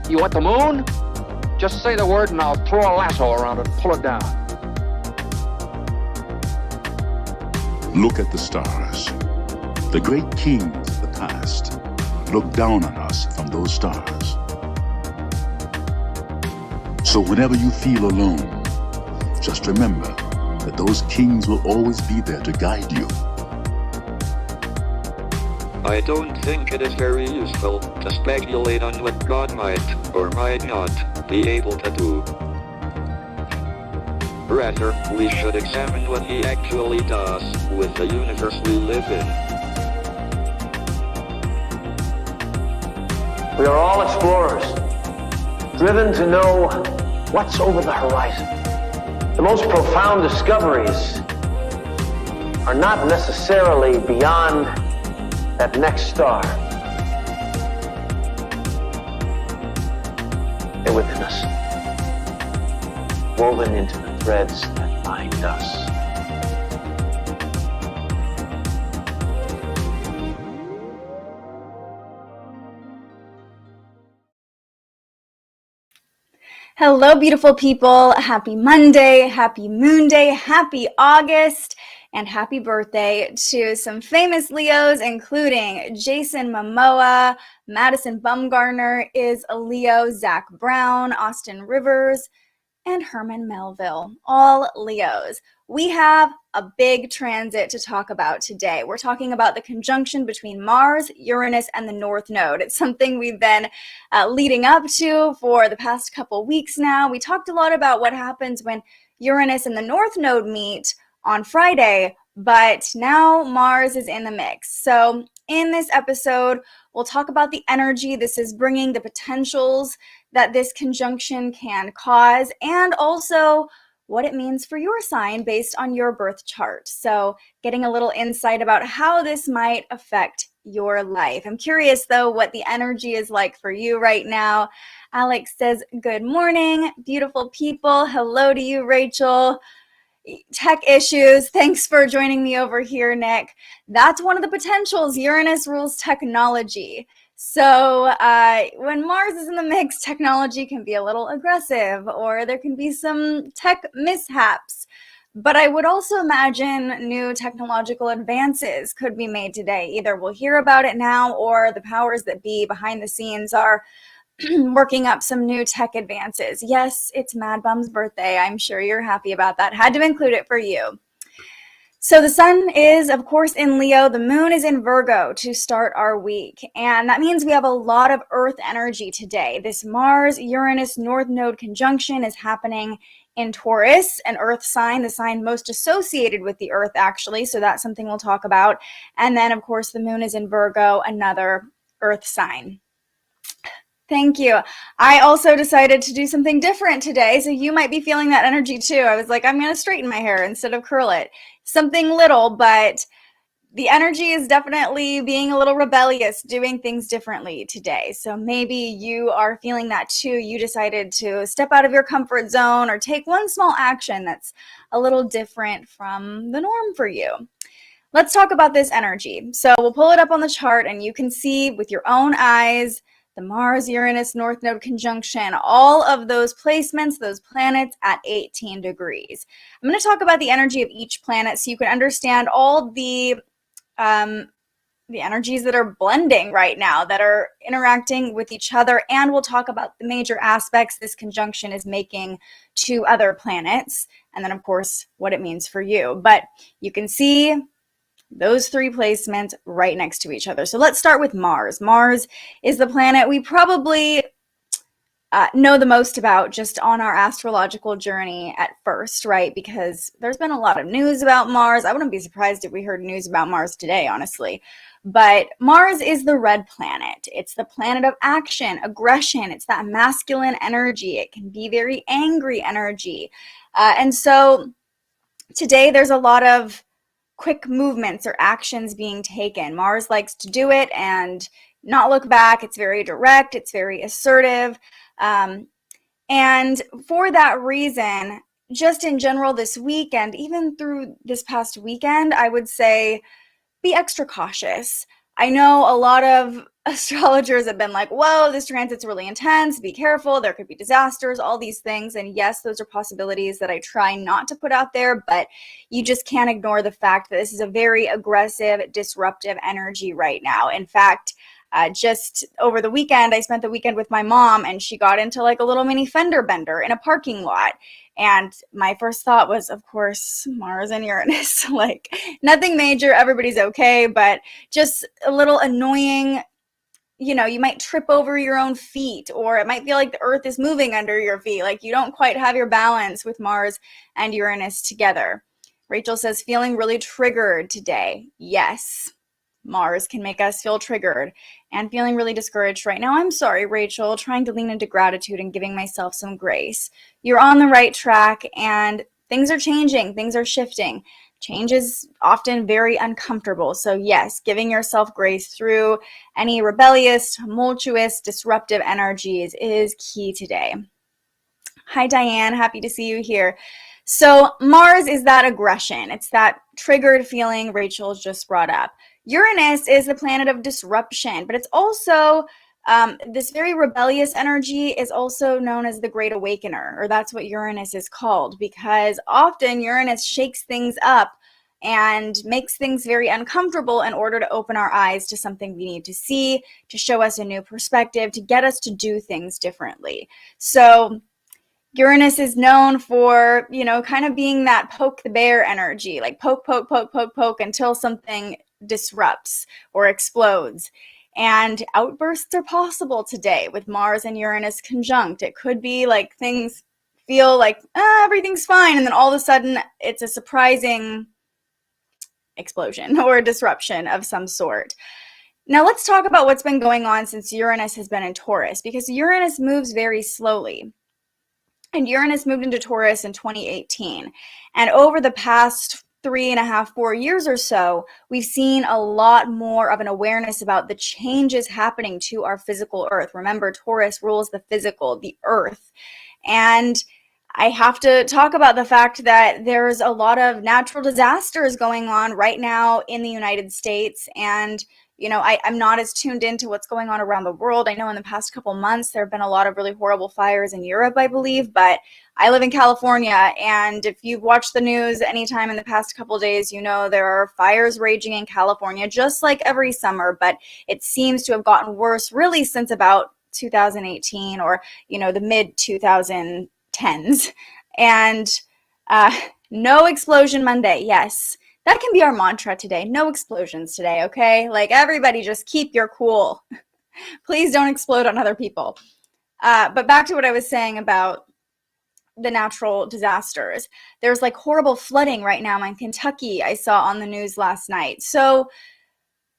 You want the moon? Just say the word and I'll throw a lasso around it and pull it down. Look at the stars. The great kings of the past look down on us from those stars. So whenever you feel alone, just remember that those kings will always be there to guide you. I don't think it is very useful to speculate on what God might or might not be able to do. Rather, we should examine what he actually does with the universe we live in. We are all explorers, driven to know what's over the horizon. The most profound discoveries are not necessarily beyond that next star. They're within us, woven into the threads that bind us. Hello, beautiful people. Happy Monday, happy Moon Day, happy August, and happy birthday to some famous Leos, including Jason Momoa, Madison Bumgarner is a Leo, Zach Brown, Austin Rivers, and Herman Melville, all Leos. We have a big transit to talk about today. We're talking about the conjunction between Mars, Uranus, and the North Node. It's something we've been leading up to for the past couple weeks now. We talked a lot about what happens when Uranus and the North Node meet on Friday, but now Mars is in the mix. So in this episode, we'll talk about the energy this is bringing, the potentials that this conjunction can cause, and also what it means for your sign based on your birth chart. So getting a little insight about how this might affect your life. I'm curious though what the energy is like for you right now. Alex says, good morning, beautiful people. Hello to you, Rachel. Tech issues. Thanks for joining me over here, Nick. That's one of the potentials. Uranus rules technology. So when Mars is in the mix, technology can be a little aggressive, or there can be some tech mishaps. But I would also imagine new technological advances could be made today. Either we'll hear about it now, or the powers that be behind the scenes are working up some new tech advances. Yes, it's Mad Bum's birthday. I'm sure you're happy about that. Had to include it for you. So the sun is, of course, in Leo. The moon is in Virgo to start our week. And that means we have a lot of Earth energy today. This Mars-Uranus North Node conjunction is happening in Taurus, an Earth sign, the sign most associated with the Earth, actually. So that's something we'll talk about. And then, of course, the moon is in Virgo, another Earth sign. Thank you. I also decided to do something different today, so you might be feeling that energy too. I was like, I'm going to straighten my hair instead of curl it. Something little, but the energy is definitely being a little rebellious, doing things differently today. So maybe you are feeling that too. You decided to step out of your comfort zone or take one small action that's a little different from the norm for you. Let's talk about this energy. So we'll pull it up on the chart and you can see with your own eyes the Mars-Uranus North Node conjunction, all of those placements, those planets at 18 degrees. I'm going to talk about the energy of each planet so you can understand all the energies that are blending right now, that are interacting with each other, and we'll talk about the major aspects this conjunction is making to other planets, and then, of course, what it means for you. But you can see those three placements right next to each other. So let's start with Mars. Mars is the planet we probably know the most about just on our astrological journey at first, right? Because there's been a lot of news about Mars. I wouldn't be surprised if we heard news about Mars today, honestly. But Mars is the red planet. It's the planet of action, aggression. It's that masculine energy. It can be very angry energy. And so today there's a lot of quick movements or actions being taken. Mars likes to do it and not look back. It's very direct. It's very assertive. And for that reason, just in general this weekend, even through this past weekend, I would say be extra cautious. I know a lot of astrologers have been like, whoa, this transit's really intense, be careful, there could be disasters, all these things. And yes, those are possibilities that I try not to put out there, but you just can't ignore the fact that this is a very aggressive, disruptive energy right now. In fact, just over the weekend, I spent the weekend with my mom, and she got into like a little mini fender bender in a parking lot. And my first thought was, of course, Mars and Uranus. Like, nothing major, everybody's okay, but just a little annoying. You know, you might trip over your own feet, or it might feel like the earth is moving under your feet. Like you don't quite have your balance with Mars and Uranus together. Rachel says, feeling really triggered today. Yes, Mars can make us feel triggered and feeling really discouraged right now. I'm sorry, Rachel, trying to lean into gratitude and giving myself some grace. You're on the right track, and things are changing, things are shifting. Change is often very uncomfortable. So yes, giving yourself grace through any rebellious, tumultuous, disruptive energies is key today. Hi, Diane. Happy to see you here. So Mars is that aggression. It's that triggered feeling Rachel just brought up. Uranus is the planet of disruption, but it's also this very rebellious energy is also known as the Great Awakener, or that's what Uranus is called, because often Uranus shakes things up and makes things very uncomfortable in order to open our eyes to something we need to see, to show us a new perspective, to get us to do things differently. So Uranus is known for, you know, kind of being that poke the bear energy, like poke, poke, poke, poke, poke until something disrupts or explodes. And outbursts are possible today with Mars and Uranus conjunct. It could be like things feel like everything's fine, and then all of a sudden it's a surprising explosion or disruption of some sort. Now let's talk about what's been going on since Uranus has been in Taurus, because Uranus moves very slowly. And Uranus moved into Taurus in 2018. And over the past 3.5, 4 years or so, we've seen a lot more of an awareness about the changes happening to our physical earth. Remember, Taurus rules the physical, the earth. And I have to talk about the fact that there's a lot of natural disasters going on right now in the United States. And you know, I'm not as tuned into what's going on around the world. I know in the past couple months, there have been a lot of really horrible fires in Europe, I believe, but I live in California, and if you've watched the news anytime in the past couple days, you know there are fires raging in California, just like every summer, but it seems to have gotten worse really since about 2018 or, you know, the mid-2010s. And no explosion Monday, yes. That can be our mantra today. No explosions today, okay? Like, everybody just keep your cool. Please don't explode on other people. But back to what I was saying about the natural disasters. There's like horrible flooding right now in Kentucky, I saw on the news last night. So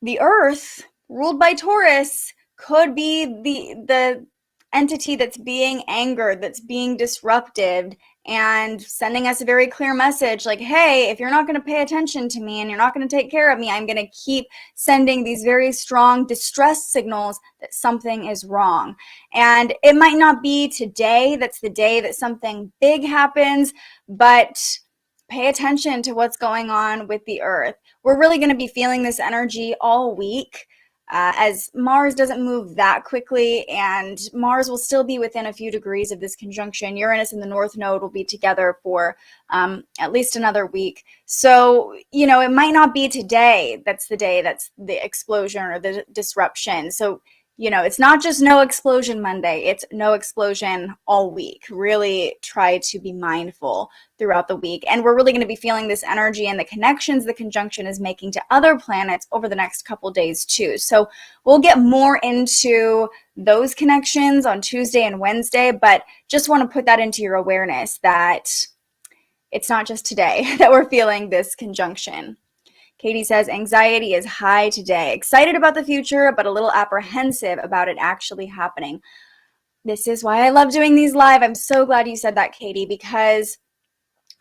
the earth, ruled by Taurus, could be the entity that's being angered, that's being disrupted, and sending us a very clear message like, hey, if you're not going to pay attention to me and you're not going to take care of me, I'm going to keep sending these very strong distress signals that something is wrong. And it might not be today that's the day that something big happens, but pay attention to what's going on with the earth. We're really going to be feeling this energy all week. As Mars doesn't move that quickly, and Mars will still be within a few degrees of this conjunction. Uranus and the North Node will be together for at least another week. So, you know, it might not be today that's the day that's the explosion or the disruption. So, you know, it's not just no explosion Monday, it's no explosion all week. Really try to be mindful throughout the week. And we're really going to be feeling this energy and the connections the conjunction is making to other planets over the next couple days too. So we'll get more into those connections on Tuesday and Wednesday, but just want to put that into your awareness that it's not just today that we're feeling this conjunction. Katie says, anxiety is high today. Excited about the future, but a little apprehensive about it actually happening. This is why I love doing these live. I'm so glad you said that, Katie, because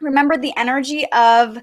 remember, the energy of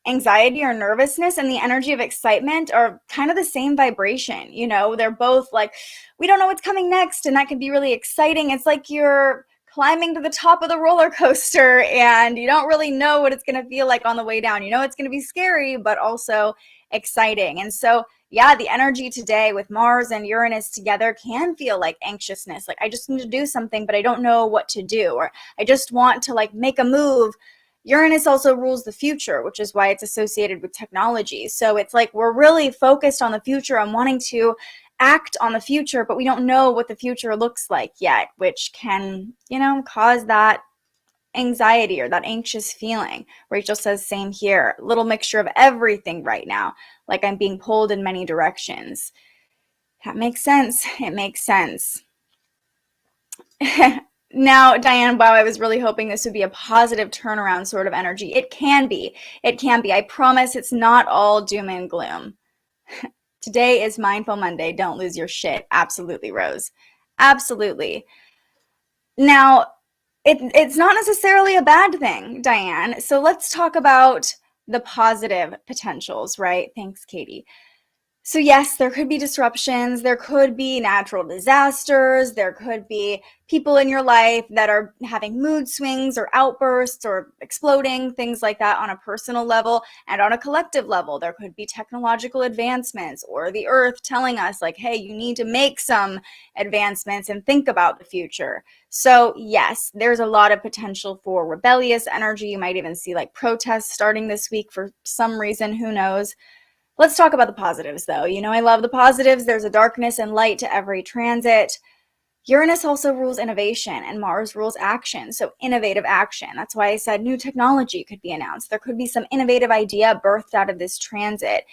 anxiety or nervousness and the energy of excitement are kind of the same vibration. You know, they're both like, we don't know what's coming next, and that can be really exciting. It's like you're climbing to the top of the roller coaster and you don't really know what it's going to feel like on the way down. You know, it's going to be scary, but also exciting. And so yeah, the energy today with Mars and Uranus together can feel like anxiousness. Like, I just need to do something, but I don't know what to do, or I just want to like make a move. Uranus also rules the future, which is why it's associated with technology. So it's like we're really focused on the future and wanting to act on the future, but we don't know what the future looks like yet, which can, cause that anxiety or that anxious feeling. Rachel says, same here. A little mixture of everything right now, like I'm being pulled in many directions. That makes sense. It makes sense. Now, Diane, wow, I was really hoping this would be a positive turnaround sort of energy. It can be. It can be. I promise it's not all doom and gloom. Today is Mindful Monday. Don't lose your shit. Absolutely, Rose. Absolutely. Now, it's not necessarily a bad thing, Diane. So let's talk about the positive potentials, right? Thanks, Katie. So yes, there could be disruptions, there could be natural disasters, there could be people in your life that are having mood swings or outbursts or exploding, things like that on a personal level and on a collective level. There could be technological advancements or the earth telling us like, hey, you need to make some advancements and think about the future. So yes, there's a lot of potential for rebellious energy. You might even see like protests starting this week for some reason, who knows. Let's talk about the positives, though. I love the positives. There's a darkness and light to every transit. Uranus also rules innovation, and Mars rules action, so innovative action. That's why I said new technology could be announced. There could be some innovative idea birthed out of this transit.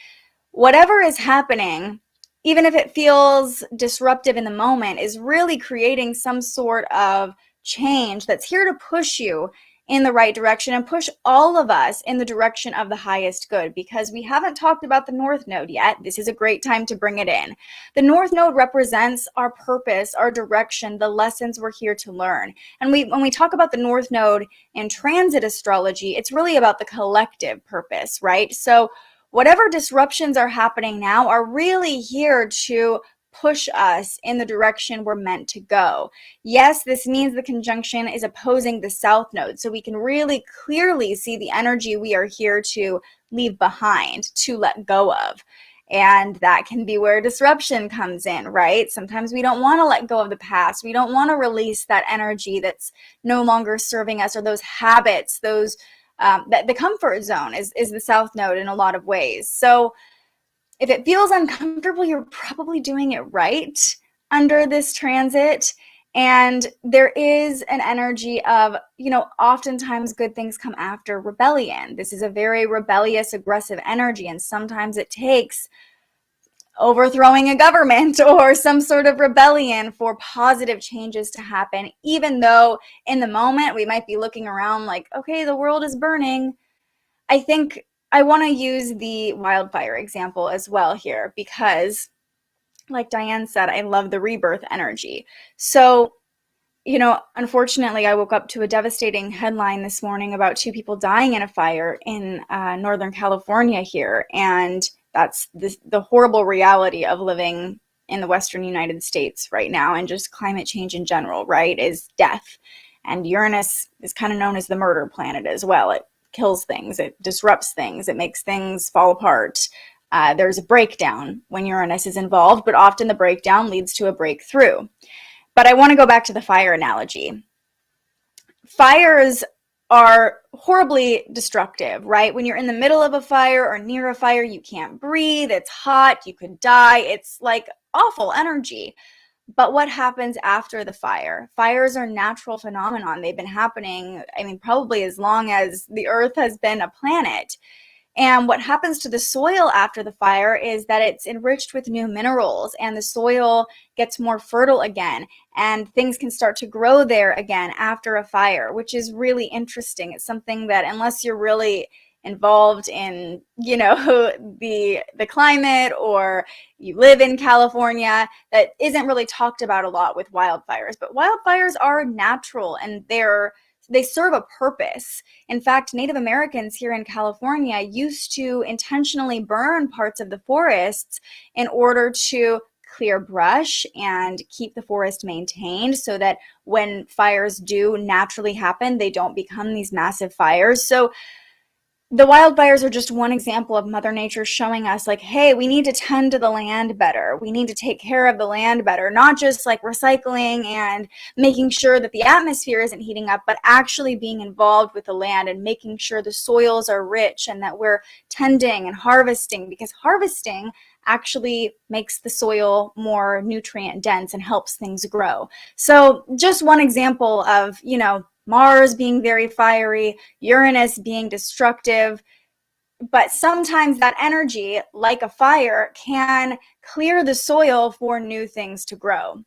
Whatever is happening, even if it feels disruptive in the moment, is really creating some sort of change that's here to push you in the right direction and push all of us in the direction of the highest good, because we haven't talked about the North Node yet. This is a great time to bring it in. The North Node represents our purpose, our direction, the lessons we're here to learn. And when we talk about the North Node in transit astrology, it's really about the collective purpose, right? So whatever disruptions are happening now are really here to push us in the direction we're meant to go. Yes, this means the conjunction is opposing the South Node, so we can really clearly see the energy we are here to leave behind, to let go of. And that can be where disruption comes in, right? Sometimes we don't want to let go of the past. We don't want to release that energy that's no longer serving us, or those habits, those the comfort zone is the South Node in a lot of ways. So if it feels uncomfortable, you're probably doing it right under this transit. And there is an energy of, oftentimes good things come after rebellion. This is a very rebellious, aggressive energy. And sometimes it takes overthrowing a government or some sort of rebellion for positive changes to happen, even though in the moment we might be looking around like, okay, the world is burning. I think I want to use the wildfire example as well here because, like Diane said, I love the rebirth energy. So, unfortunately, I woke up to a devastating headline this morning about 2 people dying in a fire in Northern California here. And that's the horrible reality of living in the Western United States right now, and just climate change in general, right, is death. And Uranus is kind of known as the murder planet as well. It kills things, it disrupts things, it makes things fall apart. There's a breakdown when Uranus is involved, but often the breakdown leads to a breakthrough. But I want to go back to the fire analogy. Fires are horribly destructive, right? When you're in the middle of a fire or near a fire, you can't breathe, it's hot, you could die, it's like awful energy. But what happens after the fire? Fires are natural phenomenon. They've been happening, probably as long as the Earth has been a planet. And what happens to the soil after the fire is that it's enriched with new minerals, and the soil gets more fertile again, and things can start to grow there again after a fire, which is really interesting. It's something that, unless you're really involved in, the climate, or you live in California, that isn't really talked about a lot with wildfires. But wildfires are natural, and they serve a purpose. In fact, Native Americans here in California used to intentionally burn parts of the forests in order to clear brush and keep the forest maintained, so that when fires do naturally happen, they don't become these massive fires. So The wildfires are just one example of Mother Nature showing us like, hey, we need to tend to the land better. We need to take care of the land better, not just like recycling and making sure that the atmosphere isn't heating up, but actually being involved with the land and making sure the soils are rich and that we're tending and harvesting, because harvesting actually makes the soil more nutrient dense and helps things grow. So just one example of, Mars being very fiery, Uranus being destructive, but sometimes that energy, like a fire, can clear the soil for new things to grow.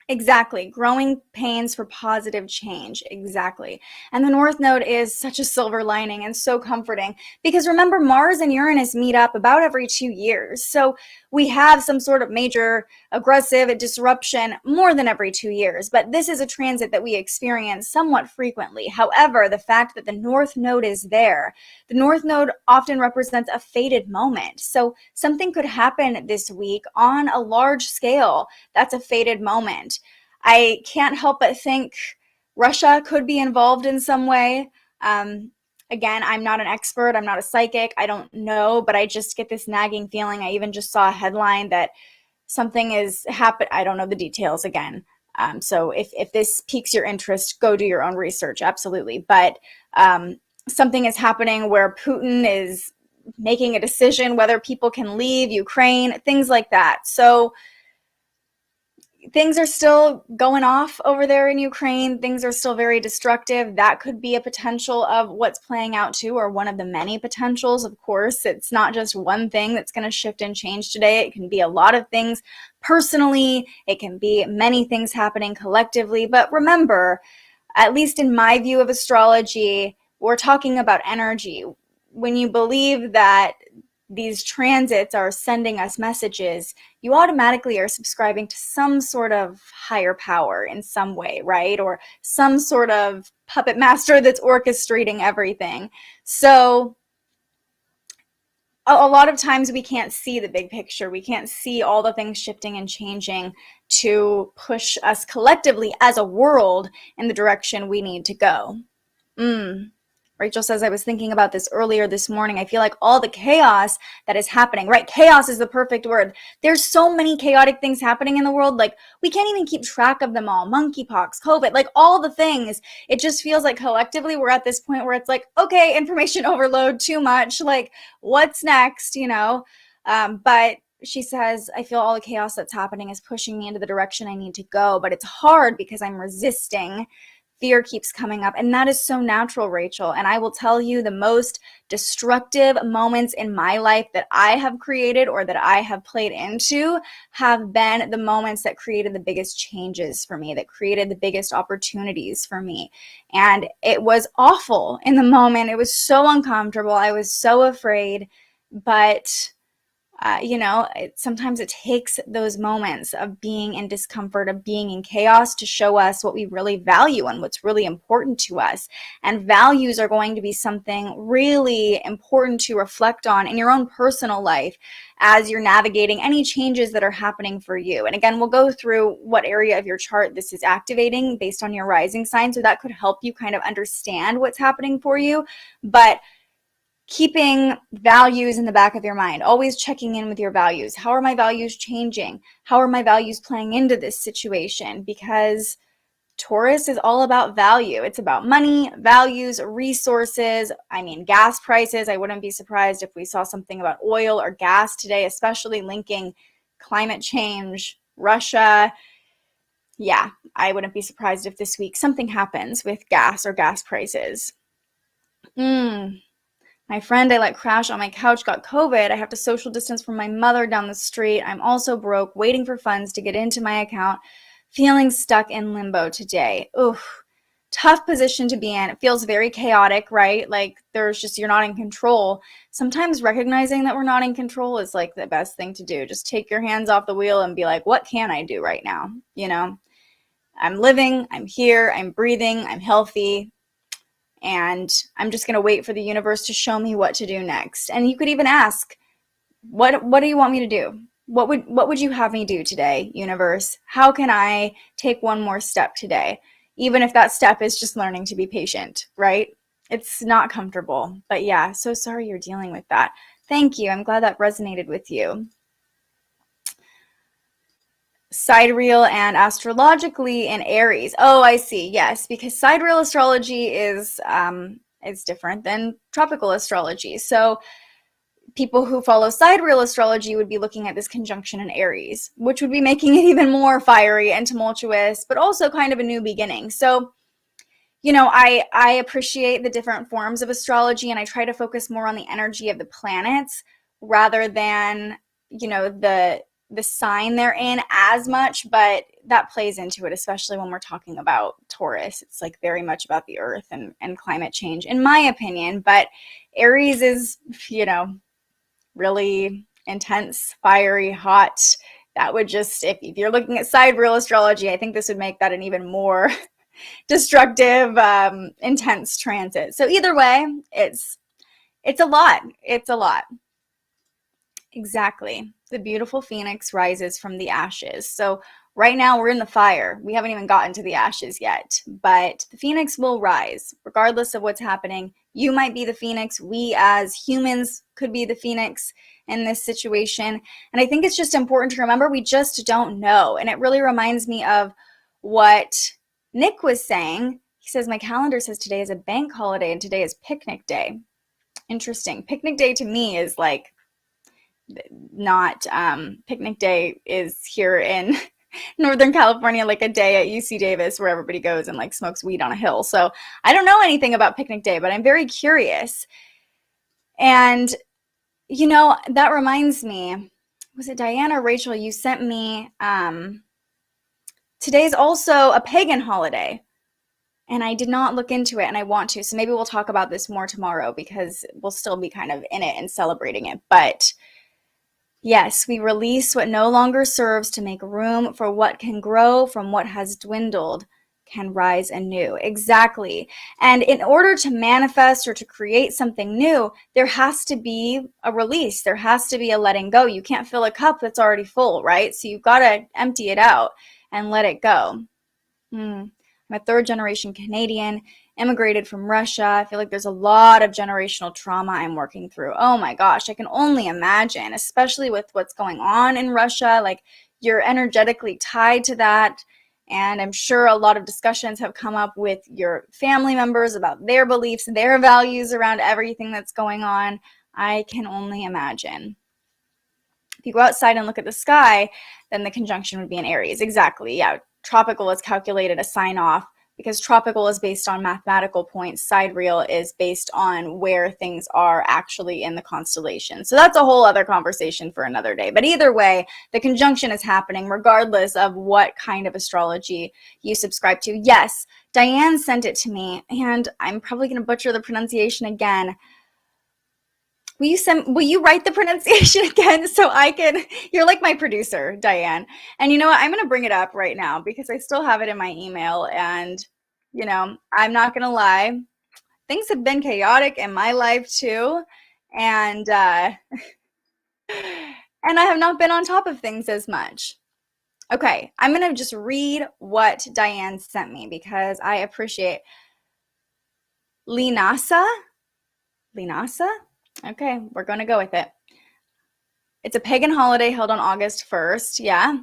Exactly. Growing pains for positive change. Exactly. And the North Node is such a silver lining and so comforting, because remember, Mars and Uranus meet up about every 2 years. So we have some sort of major aggressive disruption more than every 2 years. But this is a transit that we experience somewhat frequently. However, the fact that the North Node is there, the North Node often represents a fated moment. So something could happen this week on a large scale that's a fated moment. I can't help but think Russia could be involved in some way. Again, I'm not an expert. I'm not a psychic. I don't know, but I just get this nagging feeling. I even just saw a headline that something is happening. I don't know the details again. So if this piques your interest, go do your own research. Absolutely. But something is happening where Putin is making a decision whether people can leave Ukraine, things like that. So things are still going off over there in Ukraine. Things are still very destructive. That could be a potential of what's playing out too, or one of the many potentials. Of course, it's not just one thing that's going to shift and change today. It can be a lot of things personally. It can be many things happening collectively. But remember, at least in my view of astrology, we're talking about energy. When you believe that these transits are sending us messages, you automatically are subscribing to some sort of higher power in some way, right? Or some sort of puppet master that's orchestrating everything. So a lot of times we can't see the big picture. We can't see all the things shifting and changing to push us collectively as a world in the direction we need to go. Rachel says, I was thinking about this earlier this morning. I feel like all the chaos that is happening, right? Chaos is the perfect word. There's so many chaotic things happening in the world. Like, we can't even keep track of them all. Monkeypox, COVID, like all the things. It just feels like collectively we're at this point where it's like, okay, information overload, too much. Like, what's next, But she says, I feel all the chaos that's happening is pushing me into the direction I need to go. But it's hard because I'm resisting. Fear keeps coming up, and that is so natural, Rachel. And I will tell you, the most destructive moments in my life that I have created or that I have played into have been the moments that created the biggest changes for me, that created the biggest opportunities for me. And it was awful in the moment. It was so uncomfortable. I was so afraid, but sometimes it takes those moments of being in discomfort, of being in chaos, to show us what we really value and what's really important to us. And values are going to be something really important to reflect on in your own personal life as you're navigating any changes that are happening for you. And again, we'll go through what area of your chart this is activating based on your rising sign, so that could help you kind of understand what's happening for you. But keeping values in the back of your mind, always checking in with your values. How are my values changing? How are my values playing into this situation? Because Taurus is all about value. It's about money, values, resources. Gas prices. I wouldn't be surprised if we saw something about oil or gas today, especially linking climate change, Russia. Yeah, I wouldn't be surprised if this week something happens with gas or gas prices. My friend I let crash on my couch got COVID. I have to social distance from my mother down the street. I'm also broke, waiting for funds to get into my account, feeling stuck in limbo today. Oof, tough position to be in. It feels very chaotic, right? Like you're not in control. Sometimes recognizing that we're not in control is like the best thing to do. Just take your hands off the wheel and be like, what can I do right now? I'm living, I'm here, I'm breathing, I'm healthy. And I'm just going to wait for the universe to show me what to do next. And you could even ask, what do you want me to do? What would you have me do today, universe? How can I take one more step today? Even if that step is just learning to be patient, right? It's not comfortable. But yeah, so sorry you're dealing with that. Thank you. I'm glad that resonated with you. Sidereal and astrologically in Aries. Oh, I see. Yes, because sidereal astrology is different than tropical astrology. So people who follow sidereal astrology would be looking at this conjunction in Aries, which would be making it even more fiery and tumultuous, but also kind of a new beginning. So, you know, I appreciate the different forms of astrology, and I try to focus more on the energy of the planets rather than, you know, the sign they're in as much, but that plays into it, especially when we're talking about Taurus. It's like very much about the earth and climate change, in my opinion. But Aries is, you know, really intense, fiery, hot. That would just, if you're looking at sidereal astrology, I think this would make that an even more destructive, intense transit. So either way, it's a lot. It's a lot. Exactly. The beautiful phoenix rises from the ashes. So right now we're in the fire. We haven't even gotten to the ashes yet, but the phoenix will rise regardless of what's happening. You might be the phoenix. We as humans could be the phoenix in this situation. And I think it's just important to remember we just don't know. And it really reminds me of what Nick was saying. He says, my calendar says today is a bank holiday and today is picnic day. Interesting. Picnic day to me is like not picnic day is here in Northern California, like a day at UC Davis where everybody goes and like smokes weed on a hill. So I don't know anything about picnic day, but I'm very curious. And, you know, that reminds me, was it Diana or Rachel? You sent me, today's also a pagan holiday. And I did not look into it, and I want to. So maybe we'll talk about this more tomorrow because we'll still be kind of in it and celebrating it. But yes, we release what no longer serves to make room for what can grow from what has dwindled, can rise anew. Exactly. And in order to manifest or to create something new, there has to be a release. There has to be a letting go. You can't fill a cup that's already full, right? So you've got to empty it out and let it go. I'm a third generation Canadian, immigrated from Russia. I feel like there's a lot of generational trauma I'm working through. Oh my gosh, I can only imagine, especially with what's going on in Russia. Like, you're energetically tied to that. And I'm sure a lot of discussions have come up with your family members about their beliefs, their values around everything that's going on. I can only imagine. If you go outside and look at the sky, then the conjunction would be in Aries. Exactly. Yeah. Tropical is calculated a sign off because tropical is based on mathematical points. Sidereal is based on where things are actually in the constellation. So that's a whole other conversation for another day. But either way, the conjunction is happening regardless of what kind of astrology you subscribe to. Yes, Diane sent it to me, and I'm probably going to butcher the pronunciation again. Will you write the pronunciation again so I can, you're like my producer, Diane. And you know what, I'm going to bring it up right now because I still have it in my email. And, you know, I'm not going to lie, things have been chaotic in my life too. And, and I have not been on top of things as much. Okay, I'm going to just read what Diane sent me because I appreciate Linasa. Okay, we're going to go with it. It's a pagan holiday held on August 1st. Yeah.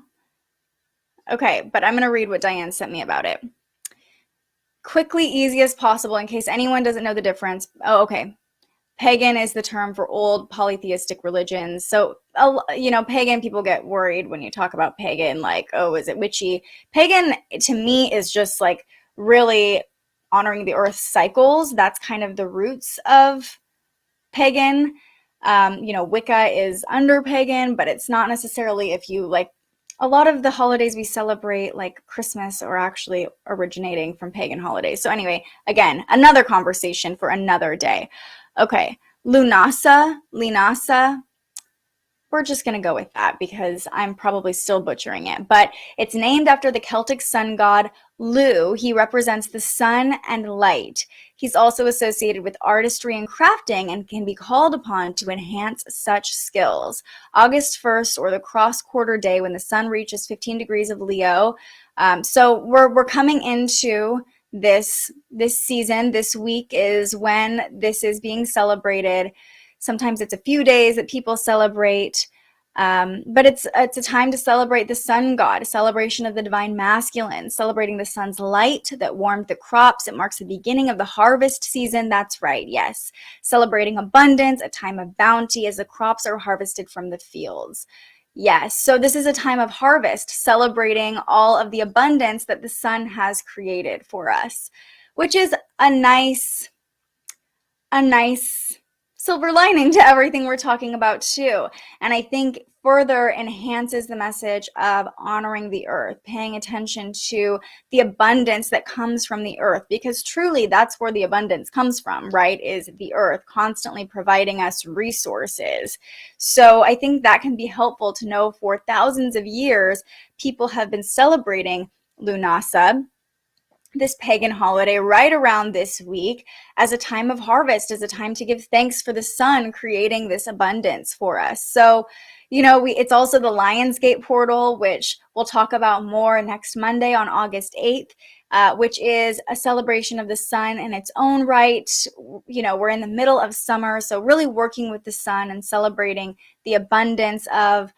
Okay, but I'm going to read what Diane sent me about it. Quickly, easy as possible in case anyone doesn't know the difference. Oh, okay. Pagan is the term for old polytheistic religions. So, you know, pagan people get worried when you talk about pagan, like, oh, is it witchy? Pagan to me is just like really honoring the earth's cycles. That's kind of the roots of pagan. You know, Wicca is under pagan, but it's not necessarily, if you like, a lot of the holidays we celebrate, like Christmas, are actually originating from pagan holidays. So anyway, again, another conversation for another day. Okay, Linasa. We're just going to go with that because I'm probably still butchering it. But it's named after the Celtic sun god Lu. He represents the sun and light. He's also associated with artistry and crafting and can be called upon to enhance such skills. August 1st, or the cross-quarter day when the sun reaches 15 degrees of Leo. So we're coming into this season. This week is when this is being celebrated. Sometimes it's a few days that people celebrate, but it's a time to celebrate the sun god, a celebration of the divine masculine, celebrating the sun's light that warmed the crops. It marks the beginning of the harvest season. That's right, yes. Celebrating abundance, a time of bounty as the crops are harvested from the fields. Yes, so this is a time of harvest, celebrating all of the abundance that the sun has created for us, which is a nice silver lining to everything we're talking about too. And I think further enhances the message of honoring the earth, paying attention to the abundance that comes from the earth, because truly that's where the abundance comes from, right? Is the earth constantly providing us resources. So I think that can be helpful to know. For thousands of years, people have been celebrating Lunasa, this pagan holiday, right around this week as a time of harvest, as a time to give thanks for the sun creating this abundance for us. So, you know, it's also the Lionsgate portal, which we'll talk about more next Monday on August 8th, which is a celebration of the sun in its own right. You know, we're in the middle of summer, so really working with the sun and celebrating the abundance of.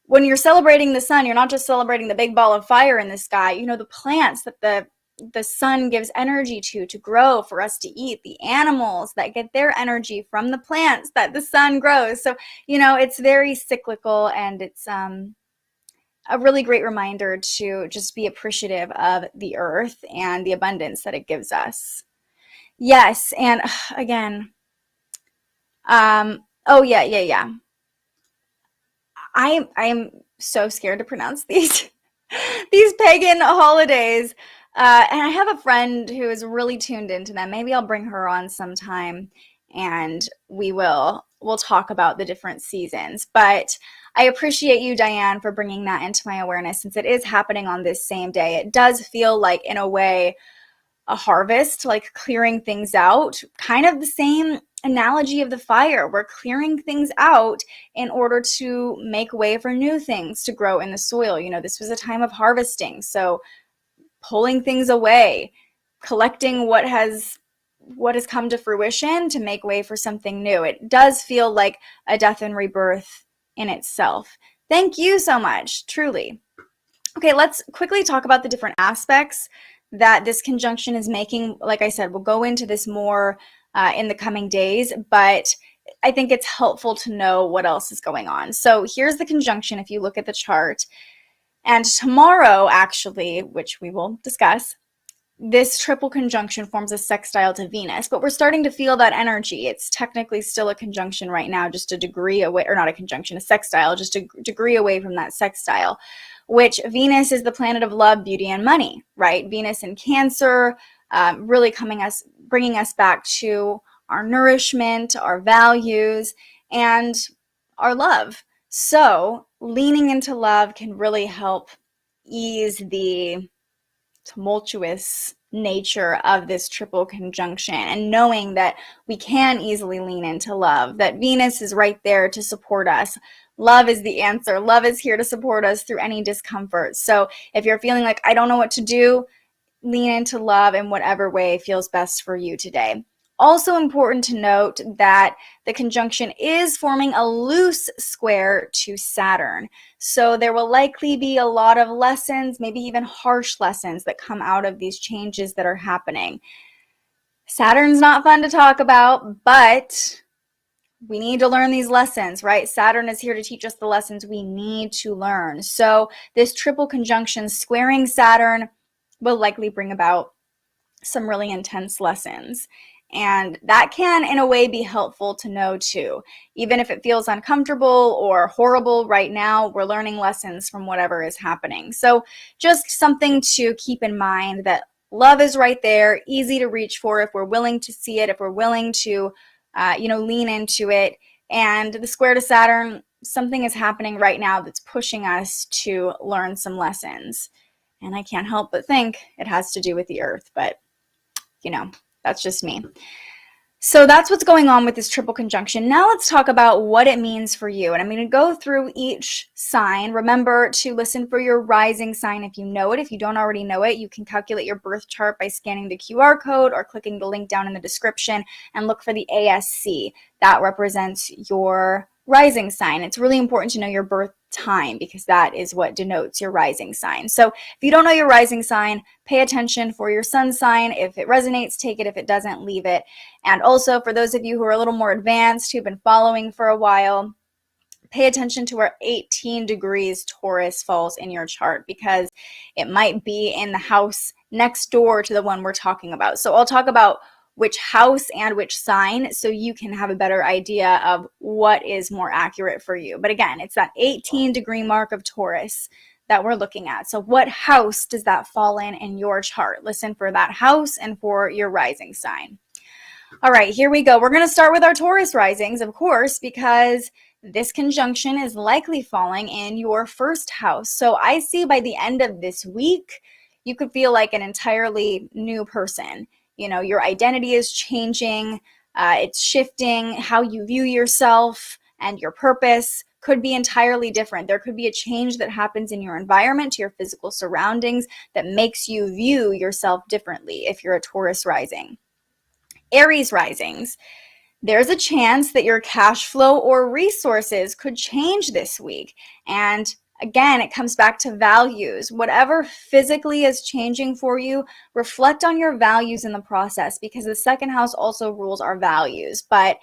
When you're celebrating the sun, you're not just celebrating the big ball of fire in the sky, you know, the plants that the sun gives energy to grow, for us to eat, the animals that get their energy from the plants that the sun grows. So, you know, it's very cyclical, and it's a really great reminder to just be appreciative of the earth and the abundance that it gives us. Yes, and again, oh yeah. I'm so scared to pronounce these pagan holidays. And I have a friend who is really tuned into them. Maybe I'll bring her on sometime and we'll talk about the different seasons. But I appreciate you, Diane, for bringing that into my awareness, since it is happening on this same day. It does feel like, in a way, a harvest, like clearing things out, kind of the same analogy of the fire. We're clearing things out in order to make way for new things to grow in the soil. You know, this was a time of harvesting. So pulling things away, collecting what has come to fruition to make way for something new. It does feel like a death and rebirth in itself. Thank you so much, truly. Okay, let's quickly talk about the different aspects that this conjunction is making. Like I said, we'll go into this more in the coming days, but I think it's helpful to know what else is going on. So here's the conjunction if you look at the chart. And tomorrow, actually, which we will discuss, this triple conjunction forms a sextile to Venus, but we're starting to feel that energy. It's technically still a conjunction right now, just a degree away, or not a conjunction, a sextile, just a degree away from that sextile, which Venus is the planet of love, beauty, and money, right? Venus in Cancer, really bringing us back to our nourishment, our values, and our love. So leaning into love can really help ease the tumultuous nature of this triple conjunction, and knowing that we can easily lean into love, that Venus is right there to support us. Love is the answer. Love is here to support us through any discomfort. So if you're feeling like, I don't know what to do, lean into love in whatever way feels best for you today. Also important to note that the conjunction is forming a loose square to Saturn. So there will likely be a lot of lessons, maybe even harsh lessons, that come out of these changes that are happening. Saturn's not fun to talk about, but we need to learn these lessons, right? Saturn is here to teach us the lessons we need to learn. So this triple conjunction squaring Saturn will likely bring about some really intense lessons. And that can, in a way, be helpful to know too. Even if it feels uncomfortable or horrible right now, we're learning lessons from whatever is happening. So just something to keep in mind, that love is right there, easy to reach for if we're willing to see it, if we're willing to, lean into it. And the square to Saturn, something is happening right now that's pushing us to learn some lessons. And I can't help but think it has to do with the earth, but, that's just me. So that's what's going on with this triple conjunction. Now let's talk about what it means for you. And I'm going to go through each sign. Remember to listen for your rising sign if you know it. If you don't already know it, you can calculate your birth chart by scanning the QR code or clicking the link down in the description and look for the ASC. That represents your rising sign. It's really important to know your birth time because that is what denotes your rising sign. So if you don't know your rising sign, pay attention for your sun sign. If it resonates, take it. If it doesn't, leave it. And also for those of you who are a little more advanced, who've been following for a while, pay attention to where 18 degrees Taurus falls in your chart because it might be in the house next door to the one we're talking about. So I'll talk about which house and which sign so you can have a better idea of what is more accurate for you. But again, it's that 18-degree mark of Taurus that we're looking at. So what house does that fall in your chart? Listen for that house and for your rising sign. All right, here we go. We're going to start with our Taurus risings, of course, because this conjunction is likely falling in your first house. So I see by the end of this week, you could feel like an entirely new person. You know, your identity is changing, it's shifting, how you view yourself and your purpose could be entirely different. There could be a change that happens in your environment, to your physical surroundings, that makes you view yourself differently if you're a Taurus rising. Aries risings, there's a chance that your cash flow or resources could change this week. And again, it comes back to values. Whatever physically is changing for you, reflect on your values in the process because the second house also rules our values. But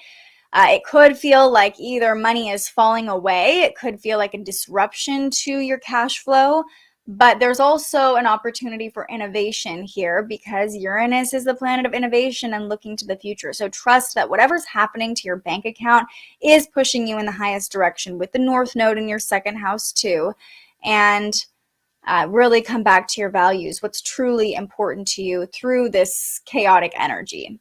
it could feel like either money is falling away, it could feel like a disruption to your cash flow, but there's also an opportunity for innovation here because Uranus is the planet of innovation and looking to the future. So trust that whatever's happening to your bank account is pushing you in the highest direction with the North Node in your second house too. And really come back to your values, what's truly important to you through this chaotic energy.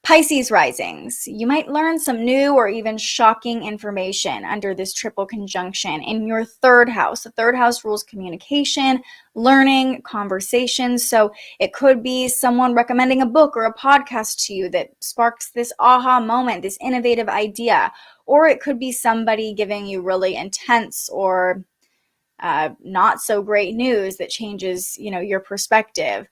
Pisces risings, you might learn some new or even shocking information under this triple conjunction in your third house. The third house rules communication, learning, conversations. So it could be someone recommending a book or a podcast to you that sparks this aha moment, this innovative idea. Or it could be somebody giving you really intense or not so great news that changes, your perspective.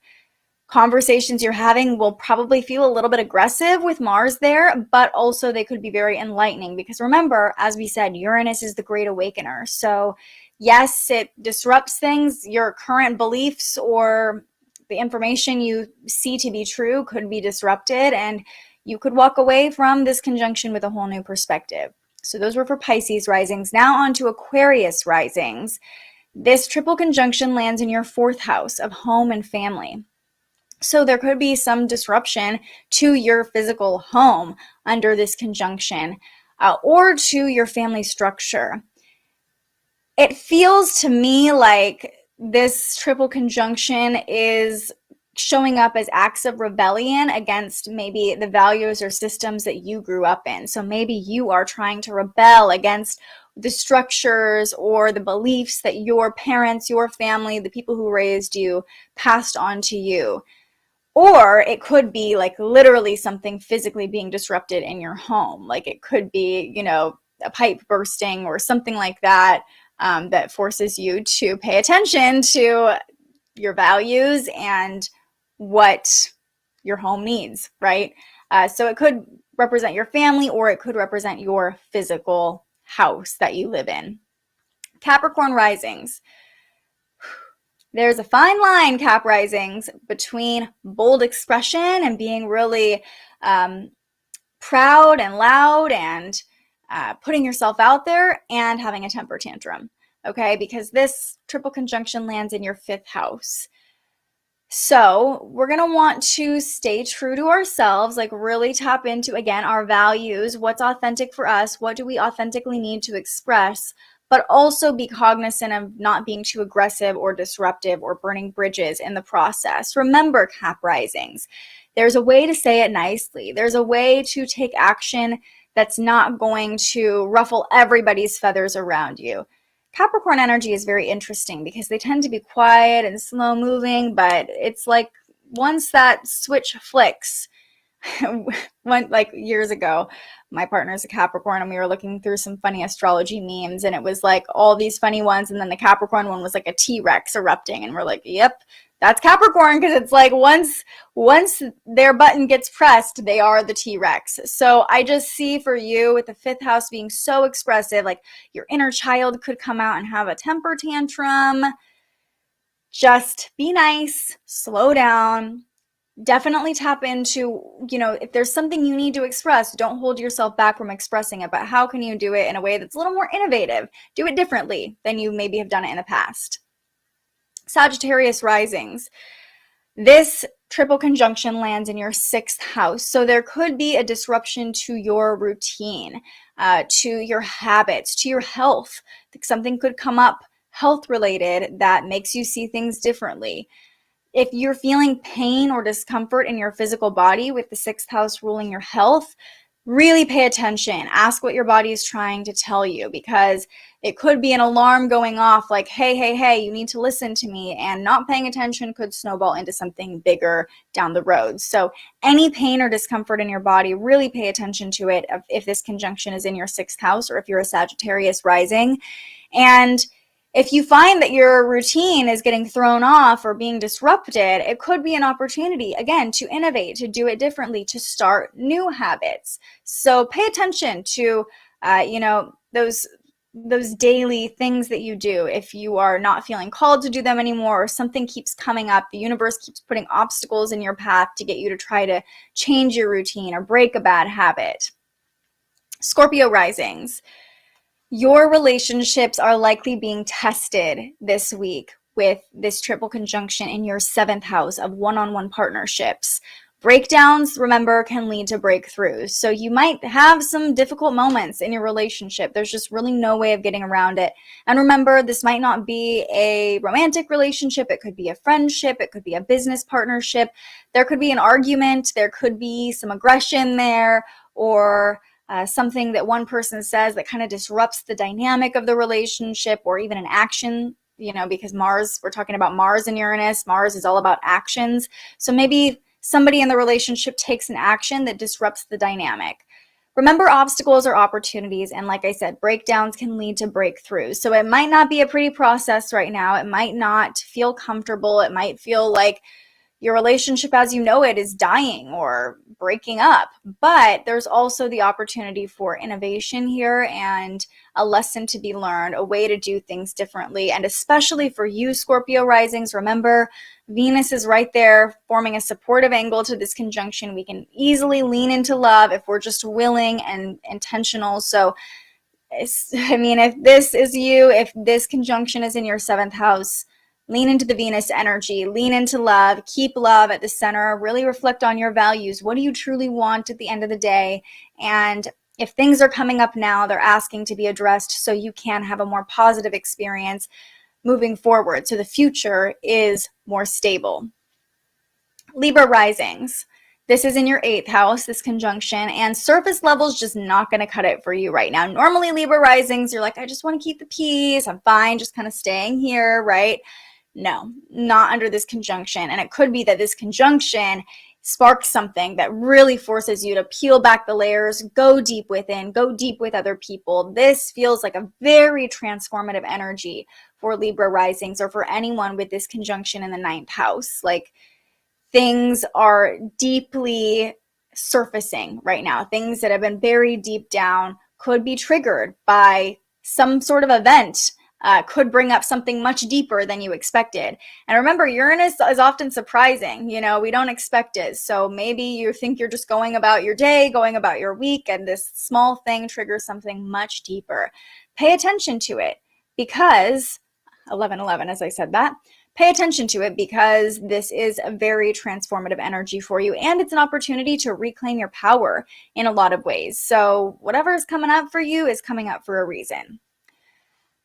Conversations you're having will probably feel a little bit aggressive with Mars there, but also they could be very enlightening because remember, as we said, Uranus is the great awakener. So yes, it disrupts things. Your current beliefs or the information you see to be true could be disrupted and you could walk away from this conjunction with a whole new perspective. So those were for Pisces risings. Now on to Aquarius risings. This triple conjunction lands in your fourth house of home and family. So there could be some disruption to your physical home under this conjunction or to your family structure. It feels to me like this triple conjunction is showing up as acts of rebellion against maybe the values or systems that you grew up in. So maybe you are trying to rebel against the structures or the beliefs that your parents, your family, the people who raised you passed on to you. Or it could be like literally something physically being disrupted in your home. Like it could be, a pipe bursting or something like that that forces you to pay attention to your values and what your home needs, right? So it could represent your family or it could represent your physical house that you live in. Capricorn risings. There's a fine line, Cap risings, between bold expression and being really proud and loud and putting yourself out there and having a temper tantrum, okay? Because this triple conjunction lands in your fifth house. So we're going to want to stay true to ourselves, like really tap into, again, our values, what's authentic for us, what do we authentically need to express, but also be cognizant of not being too aggressive or disruptive or burning bridges in the process. Remember, Cap risings, there's a way to say it nicely. There's a way to take action that's not going to ruffle everybody's feathers around you. Capricorn energy is very interesting because they tend to be quiet and slow moving, but it's like once that switch flicks, like years ago, my partner's a Capricorn, and we were looking through some funny astrology memes, and it was like all these funny ones, and then the Capricorn one was like a T-Rex erupting, and we're like, yep, that's Capricorn, because it's like once their button gets pressed, they are the T-Rex. So I just see for you with the 5th house being so expressive, like your inner child could come out and have a temper tantrum. Just be nice, slow down. Definitely tap into, if there's something you need to express, don't hold yourself back from expressing it, but how can you do it in a way that's a little more innovative? Do it differently than you maybe have done it in the past. Sagittarius risings. This triple conjunction lands in your 6th house, so there could be a disruption to your routine, to your habits, to your health. Something could come up health related that makes you see things differently. If you're feeling pain or discomfort in your physical body with the 6th house ruling your health, really pay attention. Ask what your body is trying to tell you, because it could be an alarm going off like, hey, you need to listen to me, and not paying attention could snowball into something bigger down the road. So any pain or discomfort in your body, really pay attention to it if this conjunction is in your 6th house, or if you're a Sagittarius rising. And if you find that your routine is getting thrown off or being disrupted, it could be an opportunity, again, to innovate, to do it differently, to start new habits. So pay attention to, those daily things that you do. If you are not feeling called to do them anymore, or something keeps coming up, the universe keeps putting obstacles in your path to get you to try to change your routine or break a bad habit. Scorpio risings. Your relationships are likely being tested this week with this triple conjunction in your 7th house of one-on-one partnerships. Breakdowns, remember, can lead to breakthroughs. So you might have some difficult moments in your relationship. There's just really no way of getting around it. And remember, this might not be a romantic relationship. It could be a friendship. It could be a business partnership. There could be an argument. There could be some aggression there, or something that one person says that kind of disrupts the dynamic of the relationship, or even an action, because Mars, we're talking about Mars and Uranus. Mars is all about actions. So maybe somebody in the relationship takes an action that disrupts the dynamic. Remember, obstacles are opportunities, and like I said, breakdowns can lead to breakthroughs. So it might not be a pretty process right now. It might not feel comfortable. It might feel like your relationship as you know it is dying or breaking up, but there's also the opportunity for innovation here and a lesson to be learned, a way to do things differently. And especially for you, Scorpio risings, remember, Venus is right there forming a supportive angle to this conjunction. We can easily lean into love if we're just willing and intentional. So, if this is you, if this conjunction is in your 7th house, lean into the Venus energy, lean into love, keep love at the center, really reflect on your values. What do you truly want at the end of the day? And if things are coming up now, they're asking to be addressed so you can have a more positive experience moving forward, so the future is more stable. Libra risings. This is in your 8th house, this conjunction, and surface level is just not going to cut it for you right now. Normally, Libra risings, you're like, I just want to keep the peace. I'm fine, just kind of staying here, right? No, not under this conjunction. And it could be that this conjunction sparks something that really forces you to peel back the layers, go deep within, go deep with other people. This feels like a very transformative energy for Libra risings, or for anyone with this conjunction in the 9th house. Like, things are deeply surfacing right now. Things that have been buried deep down could be triggered by some sort of event, could bring up something much deeper than you expected. And remember, Uranus is often surprising. We don't expect it. So maybe you think you're just going about your day, going about your week, and this small thing triggers something much deeper. Pay attention to it, because 11:11, as I said that. Pay attention to it, because this is a very transformative energy for you, and it's an opportunity to reclaim your power in a lot of ways. So whatever is coming up for you is coming up for a reason.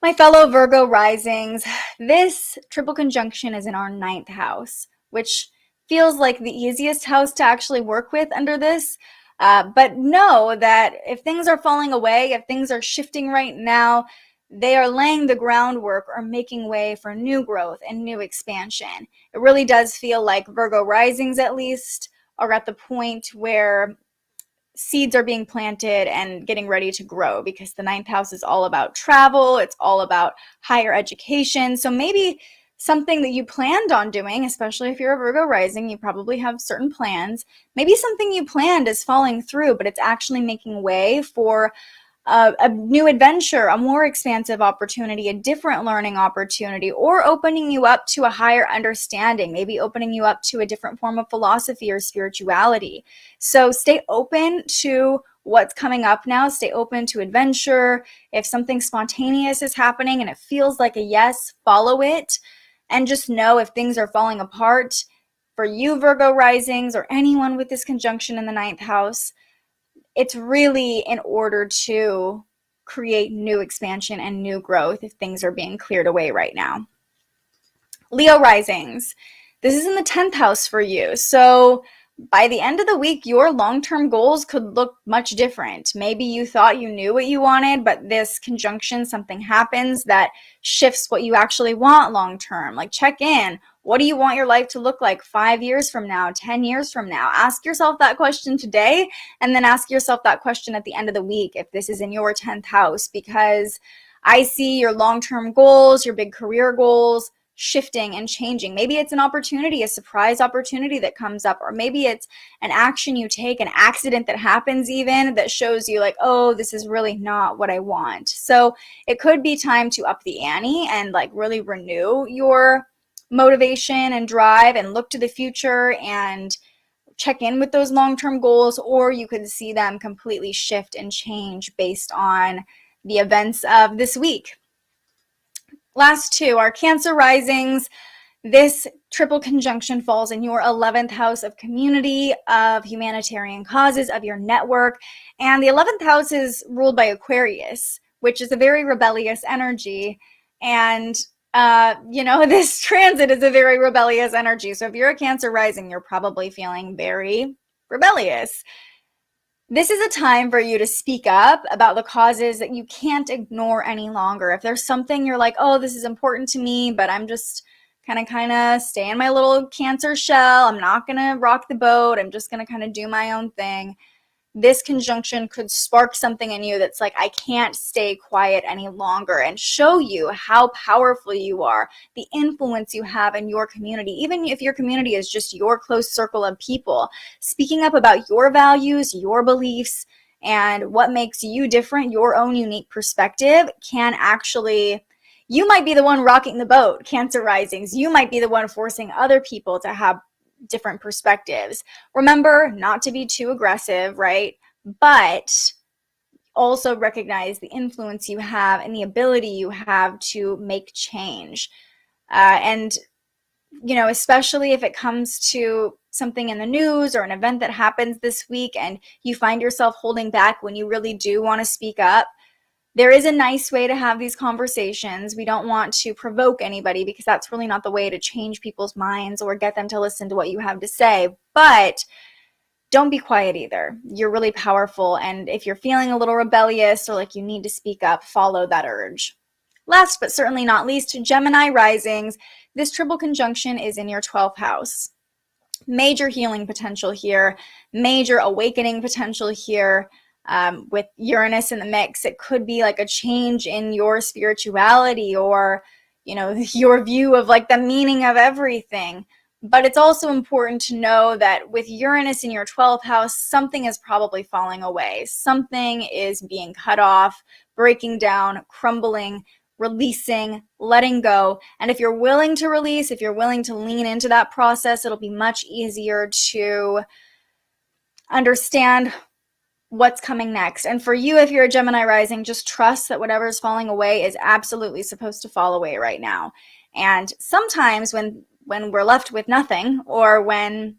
My fellow Virgo risings, this triple conjunction is in our 9th house, which feels like the easiest house to actually work with under this. But know that if things are falling away, if things are shifting right now, they are laying the groundwork or making way for new growth and new expansion. It really does feel like Virgo risings, at least, are at the point where seeds are being planted and getting ready to grow, because the ninth house is all about travel. It's all about higher education. So maybe something that you planned on doing, especially if you're a Virgo rising, you probably have certain plans. Maybe something you planned is falling through, but it's actually making way for a new adventure, a more expansive opportunity, a different learning opportunity, or opening you up to a higher understanding, maybe opening you up to a different form of philosophy or spirituality. So stay open to what's coming up now. Stay open to adventure. If something spontaneous is happening and it feels like a yes, follow it. And just know if things are falling apart for you, Virgo risings, or anyone with this conjunction in the ninth house, it's really in order to create new expansion and new growth if things are being cleared away right now. Leo risings, this is in the 10th house for you. So by the end of the week, your long-term goals could look much different. Maybe you thought you knew what you wanted, but this conjunction, something happens that shifts what you actually want long-term. Like, check in. What do you want your life to look like 5 years from now, 10 years from now? Ask yourself that question today, and then ask yourself that question at the end of the week if this is in your 10th house, because I see your long-term goals, your big career goals, shifting and changing. Maybe it's an opportunity, a surprise opportunity that comes up, or maybe it's an action you take, an accident that happens even, that shows you like, oh, this is really not what I want. So it could be time to up the ante and like really renew your motivation and drive and look to the future and check in with those long-term goals, or you could see them completely shift and change based on the events of this week. Last two are Cancer risings. This triple conjunction falls in your 11th house of community, of humanitarian causes, of your network. And the 11th house is ruled by Aquarius, which is a very rebellious energy. And, this transit is a very rebellious energy. So if you're a Cancer rising, you're probably feeling very rebellious. This is a time for you to speak up about the causes that you can't ignore any longer. If there's something you're like, oh, this is important to me, but I'm just kind of stay in my little Cancer shell. I'm not going to rock the boat. I'm just going to kind of do my own thing. This conjunction could spark something in you that's like, I can't stay quiet any longer, and show you how powerful you are, the influence you have in your community. Even if your community is just your close circle of people, speaking up about your values, your beliefs, and what makes you different, your own unique perspective, can actually, you might be the one rocking the boat, Cancer risings. You might be the one forcing other people to have different perspectives. Remember not to be too aggressive, right? But also recognize the influence you have and the ability you have to make change. And especially if it comes to something in the news or an event that happens this week and you find yourself holding back when you really do want to speak up, there is a nice way to have these conversations. We don't want to provoke anybody, because that's really not the way to change people's minds or get them to listen to what you have to say. But don't be quiet either. You're really powerful. And if you're feeling a little rebellious or like you need to speak up, follow that urge. Last but certainly not least, Gemini risings. This triple conjunction is in your 12th house. Major healing potential here, major awakening potential here. With Uranus in the mix, it could be like a change in your spirituality or, your view of like the meaning of everything. But it's also important to know that with Uranus in your 12th house, something is probably falling away. Something is being cut off, breaking down, crumbling, releasing, letting go. And if you're willing to release, if you're willing to lean into that process, it'll be much easier to understand what's coming next. And for you, if you're a Gemini rising, just trust that whatever is falling away is absolutely supposed to fall away right now. And sometimes when we're left with nothing, or when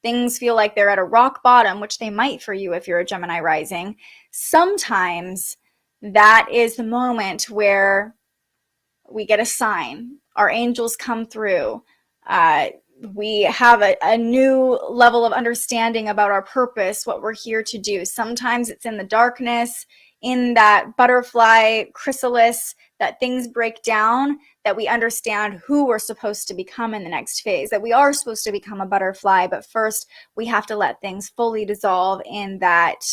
things feel like they're at a rock bottom, which they might for you if you're a Gemini rising, sometimes that is the moment where we get a sign. Our angels come through. we have a new level of understanding about our purpose, what we're here to do. Sometimes it's in the darkness, in that butterfly chrysalis, that things break down, that we understand who we're supposed to become in the next phase, that we are supposed to become a butterfly, but first we have to let things fully dissolve in that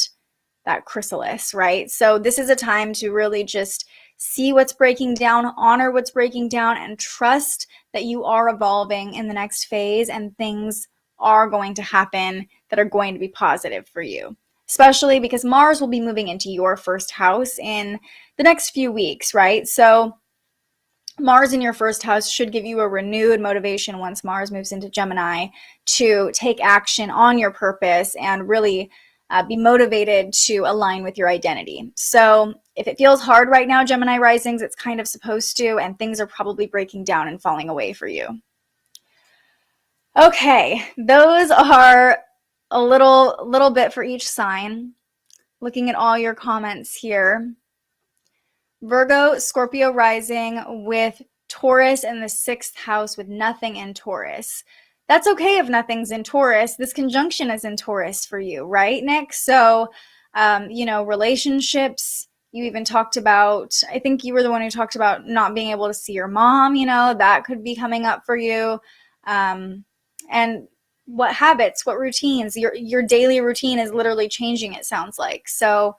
chrysalis, right? So this is a time to really just see what's breaking down, honor what's breaking down, and trust that you are evolving in the next phase and things are going to happen that are going to be positive for you. Especially because Mars will be moving into your first house in the next few weeks, right? So Mars in your first house should give you a renewed motivation once Mars moves into Gemini to take action on your purpose and really be motivated to align with your identity. So if it feels hard right now, Gemini risings, it's kind of supposed to, and things are probably breaking down and falling away for you. Okay, those are a little bit for each sign. Looking at all your comments here. Virgo, Scorpio rising with Taurus in the 6th house with nothing in Taurus. That's okay if nothing's in Taurus. This conjunction is in Taurus for you, right, Nick? So, relationships, you even talked about, I think you were the one who talked about not being able to see your mom, that could be coming up for you. And what habits, what routines, your daily routine is literally changing, it sounds like. So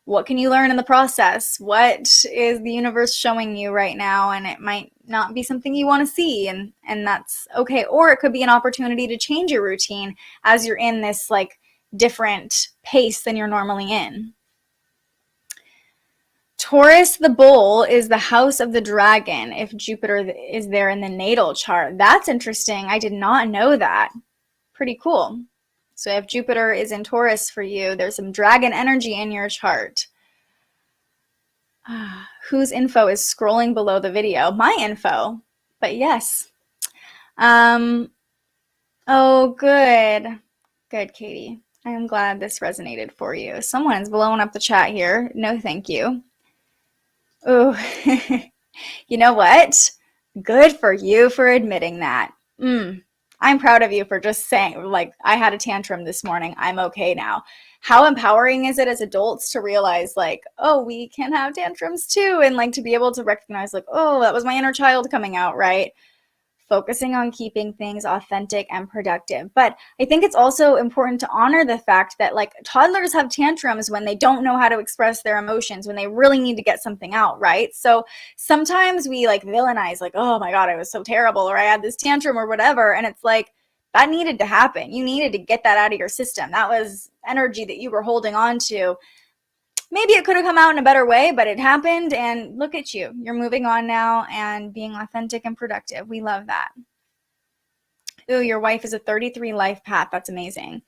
what can you learn in the process? What is the universe showing you right now? And it might not be something you want to see, and that's okay. Or it could be an opportunity to change your routine as you're in this like different pace than you're normally in. Taurus, the bull, is the house of the dragon if Jupiter is there in the natal chart. That's interesting. I did not know that. Pretty cool. So if Jupiter is in Taurus for you, there's some dragon energy in your chart. Whose info is scrolling below the video? My info. But yes. Oh, good. Good, Katie. I am glad this resonated for you. Someone's blowing up the chat here. No, thank you. Oh, you know what? Good for you for admitting that. I'm proud of you for just saying, like, I had a tantrum this morning. I'm okay now. How empowering is it as adults to realize, like, oh, we can have tantrums too, and like to be able to recognize, like, oh, that was my inner child coming out, right? Focusing on keeping things authentic and productive. But I think it's also important to honor the fact that like toddlers have tantrums when they don't know how to express their emotions, when they really need to get something out, right? So sometimes we like villainize, like, oh my God, I was so terrible, or I had this tantrum or whatever. And it's like, that needed to happen. You needed to get that out of your system. That was energy that you were holding on to. Maybe it could have come out in a better way, but it happened, and look at you. You're moving on now and being authentic and productive. We love that. Ooh, your wife is a 33 life path. That's amazing.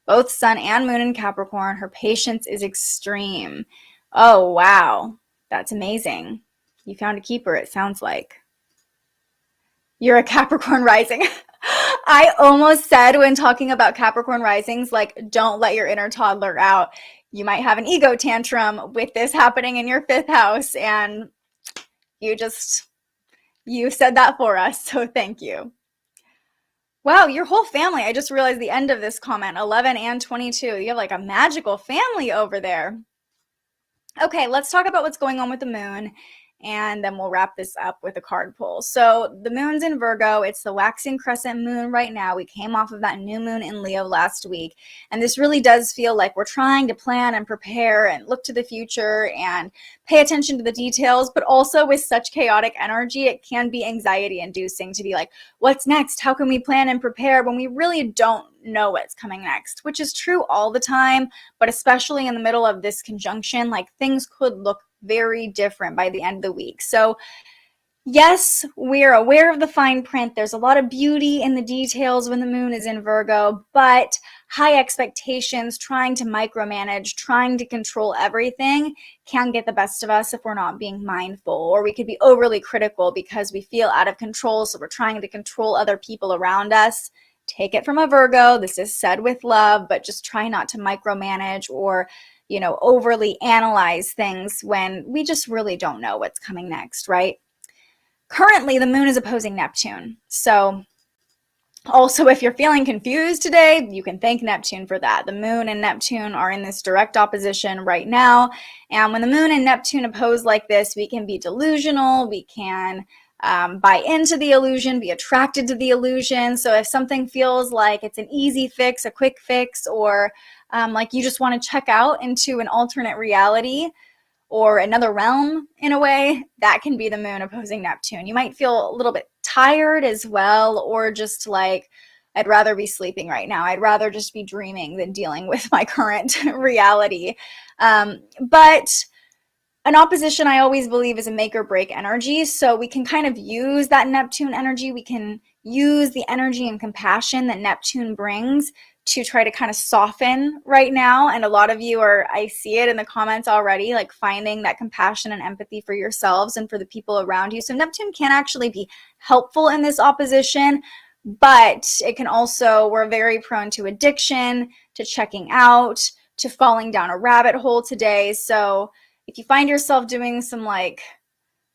Both sun and moon in Capricorn. Her patience is extreme. Oh, wow. That's amazing. You found a keeper, it sounds like. You're a Capricorn rising. I almost said when talking about Capricorn risings, like, don't let your inner toddler out. You might have an ego tantrum with this happening in your 5th house, and you said that for us, so thank you. Wow, your whole family. I just realized the end of this comment, 11 and 22. You have like a magical family over there. Okay, let's talk about what's going on with the moon, and then we'll wrap this up with a card pull. So the moon's in Virgo. It's the waxing crescent moon right now. We came off of that new moon in Leo last week, and this really does feel like we're trying to plan and prepare and look to the future and pay attention to the details, but also with such chaotic energy, it can be anxiety inducing to be like, what's next? How can we plan and prepare when we really don't know what's coming next, which is true all the time, but especially in the middle of this conjunction, like things could look very different by the end of the week. So yes, we're aware of the fine print. There's a lot of beauty in the details when the moon is in Virgo, but high expectations, trying to micromanage, trying to control everything can get the best of us if we're not being mindful, or we could be overly critical because we feel out of control. So we're trying to control other people around us. Take it from a Virgo. This is said with love, but just try not to micromanage or, overly analyze things when we just really don't know what's coming next, right? Currently, the moon is opposing Neptune. So Also, if you're feeling confused today, you can thank Neptune for that. The moon and Neptune are in this direct opposition right now. And when the moon and Neptune oppose like this, we can be delusional. We can buy into the illusion, be attracted to the illusion. So if something feels like it's an easy fix, a quick fix, or like you just want to check out into an alternate reality or another realm in a way, that can be the moon opposing Neptune. You might feel a little bit tired as well, or just like, I'd rather be sleeping right now. I'd rather just be dreaming than dealing with my current reality. But an opposition, I always believe, is a make or break energy. So we can kind of use that Neptune energy. We can use the energy and compassion that Neptune brings to try to kind of soften right now. And a lot of you are, I see it in the comments already, like finding that compassion and empathy for yourselves and for the people around you. So Neptune can actually be helpful in this opposition, but it can also, we're very prone to addiction, to checking out, to falling down a rabbit hole today. So if you find yourself doing some, like,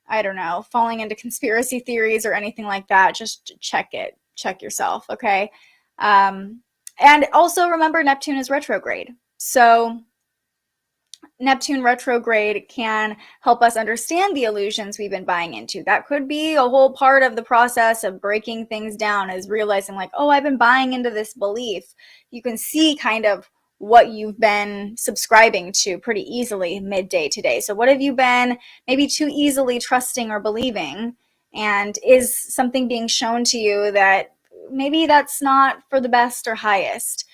I don't know, falling into conspiracy theories or anything like that, just check it. Check yourself, okay? And also remember, Neptune is retrograde. So Neptune retrograde can help us understand the illusions we've been buying into. That could be a whole part of the process of breaking things down, is realizing like, oh, I've been buying into this belief. You can see kind of what you've been subscribing to pretty easily midday today. So what have you been maybe too easily trusting or believing? And is something being shown to you that maybe that's not for the best or highest?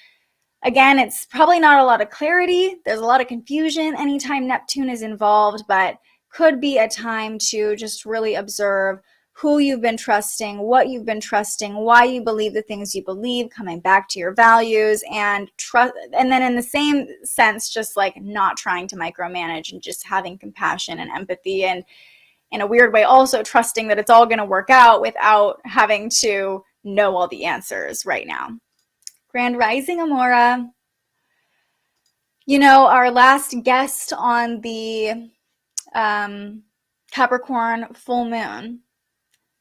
Again, it's probably not a lot of clarity. There's a lot of confusion anytime Neptune is involved, but could be a time to just really observe who you've been trusting, what you've been trusting, why you believe the things you believe, coming back to your values, and trust. And then in the same sense, just like not trying to micromanage and just having compassion and empathy, and in a weird way also trusting that it's all going to work out without having to know all the answers right now. Grand Rising, Amora. You know, our last guest on the Capricorn full moon,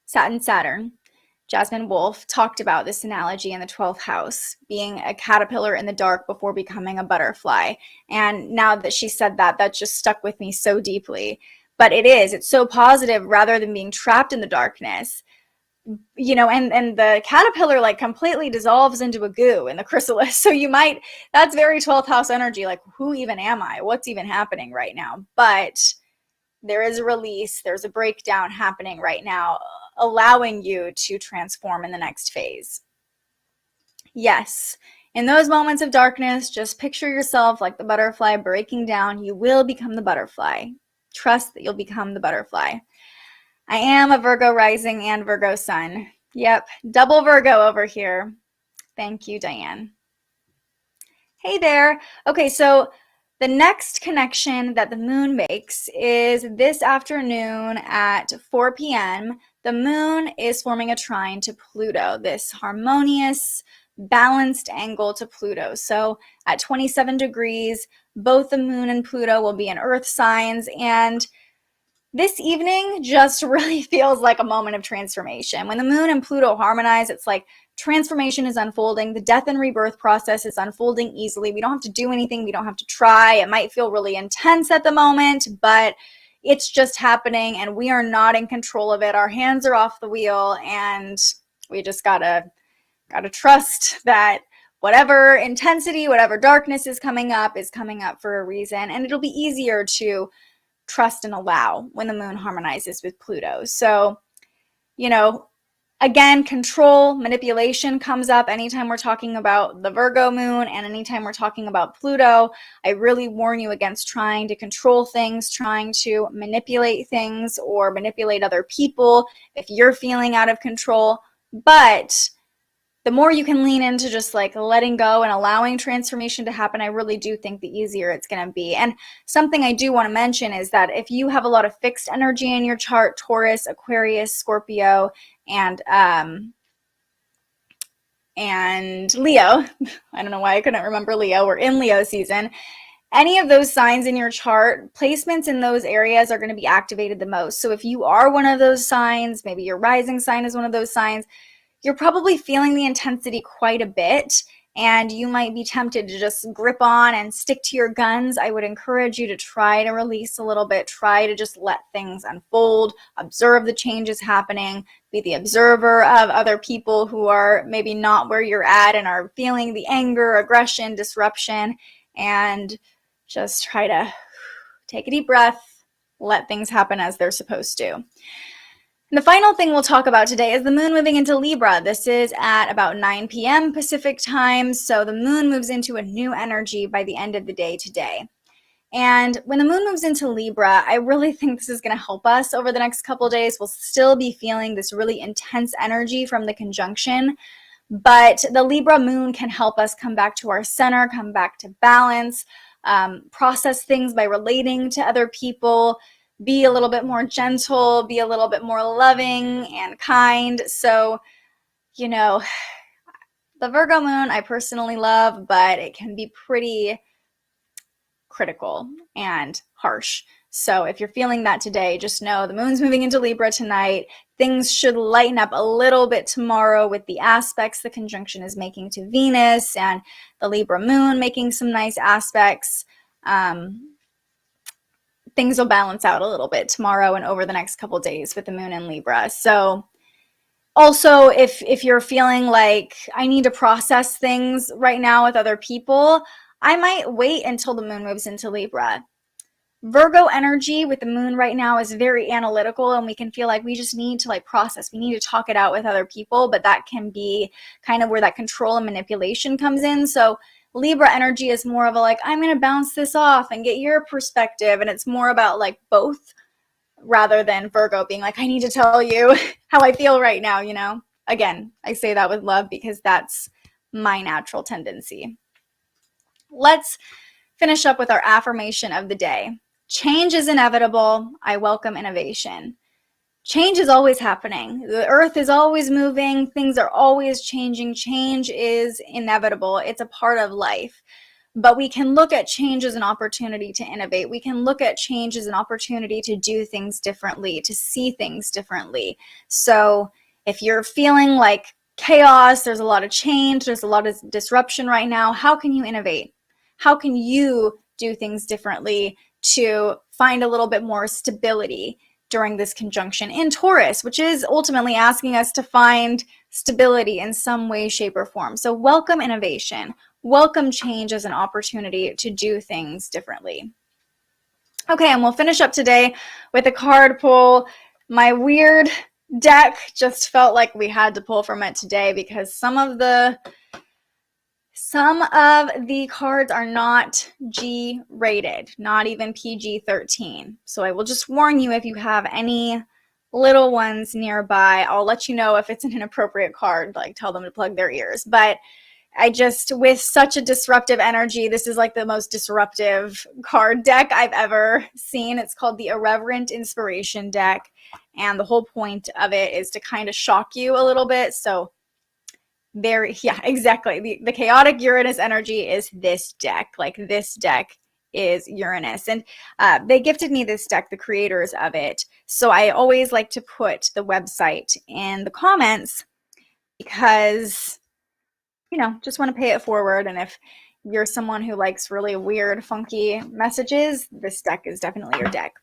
Saturn, Jasmine Wolfe, talked about this analogy in the 12th house, being a caterpillar in the dark before becoming a butterfly. And now that she said that, that just stuck with me so deeply. But it's so positive rather than being trapped in the darkness. You know, and the caterpillar like completely dissolves into a goo in the chrysalis. So you might, that's very 12th house energy. Like, who even am I? What's even happening right now? But there is a release. There's a breakdown happening right now, allowing you to transform in the next phase. Yes. In those moments of darkness, just picture yourself like the butterfly breaking down. You will become the butterfly. Trust that you'll become the butterfly. I am a Virgo rising and Virgo sun. Yep, double Virgo over here. Thank you, Diane. Hey there. Okay, so the next connection that the moon makes is this afternoon at 4 p.m. The moon is forming a trine to Pluto, this harmonious, balanced angle to Pluto. So at 27 degrees, both the moon and Pluto will be in earth signs, and this evening just really feels like a moment of transformation. When the moon and Pluto harmonize, it's like transformation is unfolding. The death and rebirth process is unfolding easily. We don't have to do anything. We don't have to try. It might feel really intense at the moment, but it's just happening, and we are not in control of it. Our hands are off the wheel, and we just gotta trust that whatever intensity, whatever darkness is coming up for a reason, and it'll be easier to trust and allow when the moon harmonizes with Pluto. So, you know, again, control, manipulation comes up anytime we're talking about the Virgo moon, and anytime we're talking about Pluto. I really warn you against trying to control things, trying to manipulate things, or manipulate other people if you're feeling out of control. But the more you can lean into just like letting go and allowing transformation to happen, I really do think the easier it's going to be. And something I do want to mention is that if you have a lot of fixed energy in your chart, Taurus, Aquarius, Scorpio, and Leo, I don't know why I couldn't remember Leo, we're in Leo season. Any of those signs in your chart, placements in those areas are going to be activated the most. So if you are one of those signs, maybe your rising sign is one of those signs, you're probably feeling the intensity quite a bit, and you might be tempted to just grip on and stick to your guns. I would encourage you to try to release a little bit, try to just let things unfold, observe the changes happening, be the observer of other people who are maybe not where you're at and are feeling the anger, aggression, disruption, and just try to take a deep breath, let things happen as they're supposed to. And the final thing we'll talk about today is the moon moving into Libra. This is at about 9 p.m. Pacific time, so the moon moves into a new energy by the end of the day today. And when the moon moves into Libra, I really think this is going to help us over the next couple days. We'll still be feeling this really intense energy from the conjunction, but the Libra moon can help us come back to our center, come back to balance, process things by relating to other people, be a little bit more gentle, be a little bit more loving and kind. So, you know, the Virgo moon I personally love, but it can be pretty critical and harsh. So if you're feeling that today, just know the moon's moving into Libra tonight. Things should lighten up a little bit tomorrow with the aspects the conjunction is making to Venus and the Libra moon making some nice aspects. Things will balance out a little bit tomorrow and over the next couple days with the moon in Libra. So also, if you're feeling like I need to process things right now with other people, I might wait until the moon moves into Libra. Virgo energy with the moon right now is very analytical, and we can feel like we just need to process. We need to talk it out with other people, but that can be kind of where that control and manipulation comes in. So Libra energy is more of a I'm going to bounce this off and get your perspective. And it's more about both rather than Virgo being I need to tell you how I feel right now, you know? Again, I say that with love because that's my natural tendency. Let's finish up with our affirmation of the day. Change is inevitable. I welcome innovation. Change is always happening. The earth is always moving. Things are always changing. Change is inevitable. It's a part of life. But we can look at change as an opportunity to innovate. We can look at change as an opportunity to do things differently, to see things differently. So if you're feeling like chaos, there's a lot of change, there's a lot of disruption right now, how can you innovate? How can you do things differently to find a little bit more stability during this conjunction in Taurus, which is ultimately asking us to find stability in some way, shape, or form. So welcome innovation. Welcome change as an opportunity to do things differently. Okay, and we'll finish up today with a card pull. My weird deck just felt like we had to pull from it today because some of the cards are not G rated, not even PG-13. So I will just warn you if you have any little ones nearby, I'll let you know if it's an inappropriate card, tell them to plug their ears. But with such a disruptive energy, this is the most disruptive card deck I've ever seen. It's called the Irreverent Inspiration deck. And the whole point of it is to kind of shock you a little bit. So exactly. The chaotic Uranus energy is this deck. This deck is Uranus. And they gifted me this deck, the creators of it. So I always like to put the website in the comments because, just want to pay it forward. And if you're someone who likes really weird, funky messages, this deck is definitely your deck.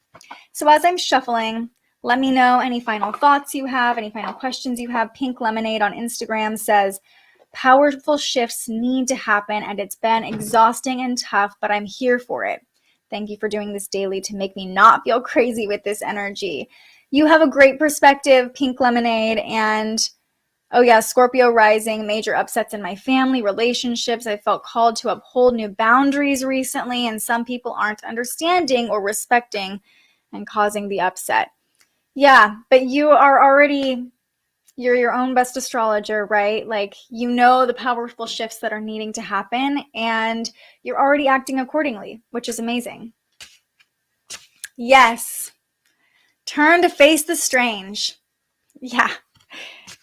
So as I'm shuffling, let me know any final thoughts you have, any final questions you have. Pink Lemonade on Instagram says, powerful shifts need to happen, and it's been exhausting and tough, but I'm here for it. Thank you for doing this daily to make me not feel crazy with this energy. You have a great perspective, Pink Lemonade, and oh yeah, Scorpio rising, major upsets in my family, relationships. I felt called to uphold new boundaries recently, and some people aren't understanding or respecting and causing the upset. Yeah, but you're your own best astrologer, right? You know the powerful shifts that are needing to happen, and you're already acting accordingly, which is amazing. Yes. Turn to face the strange. Yeah.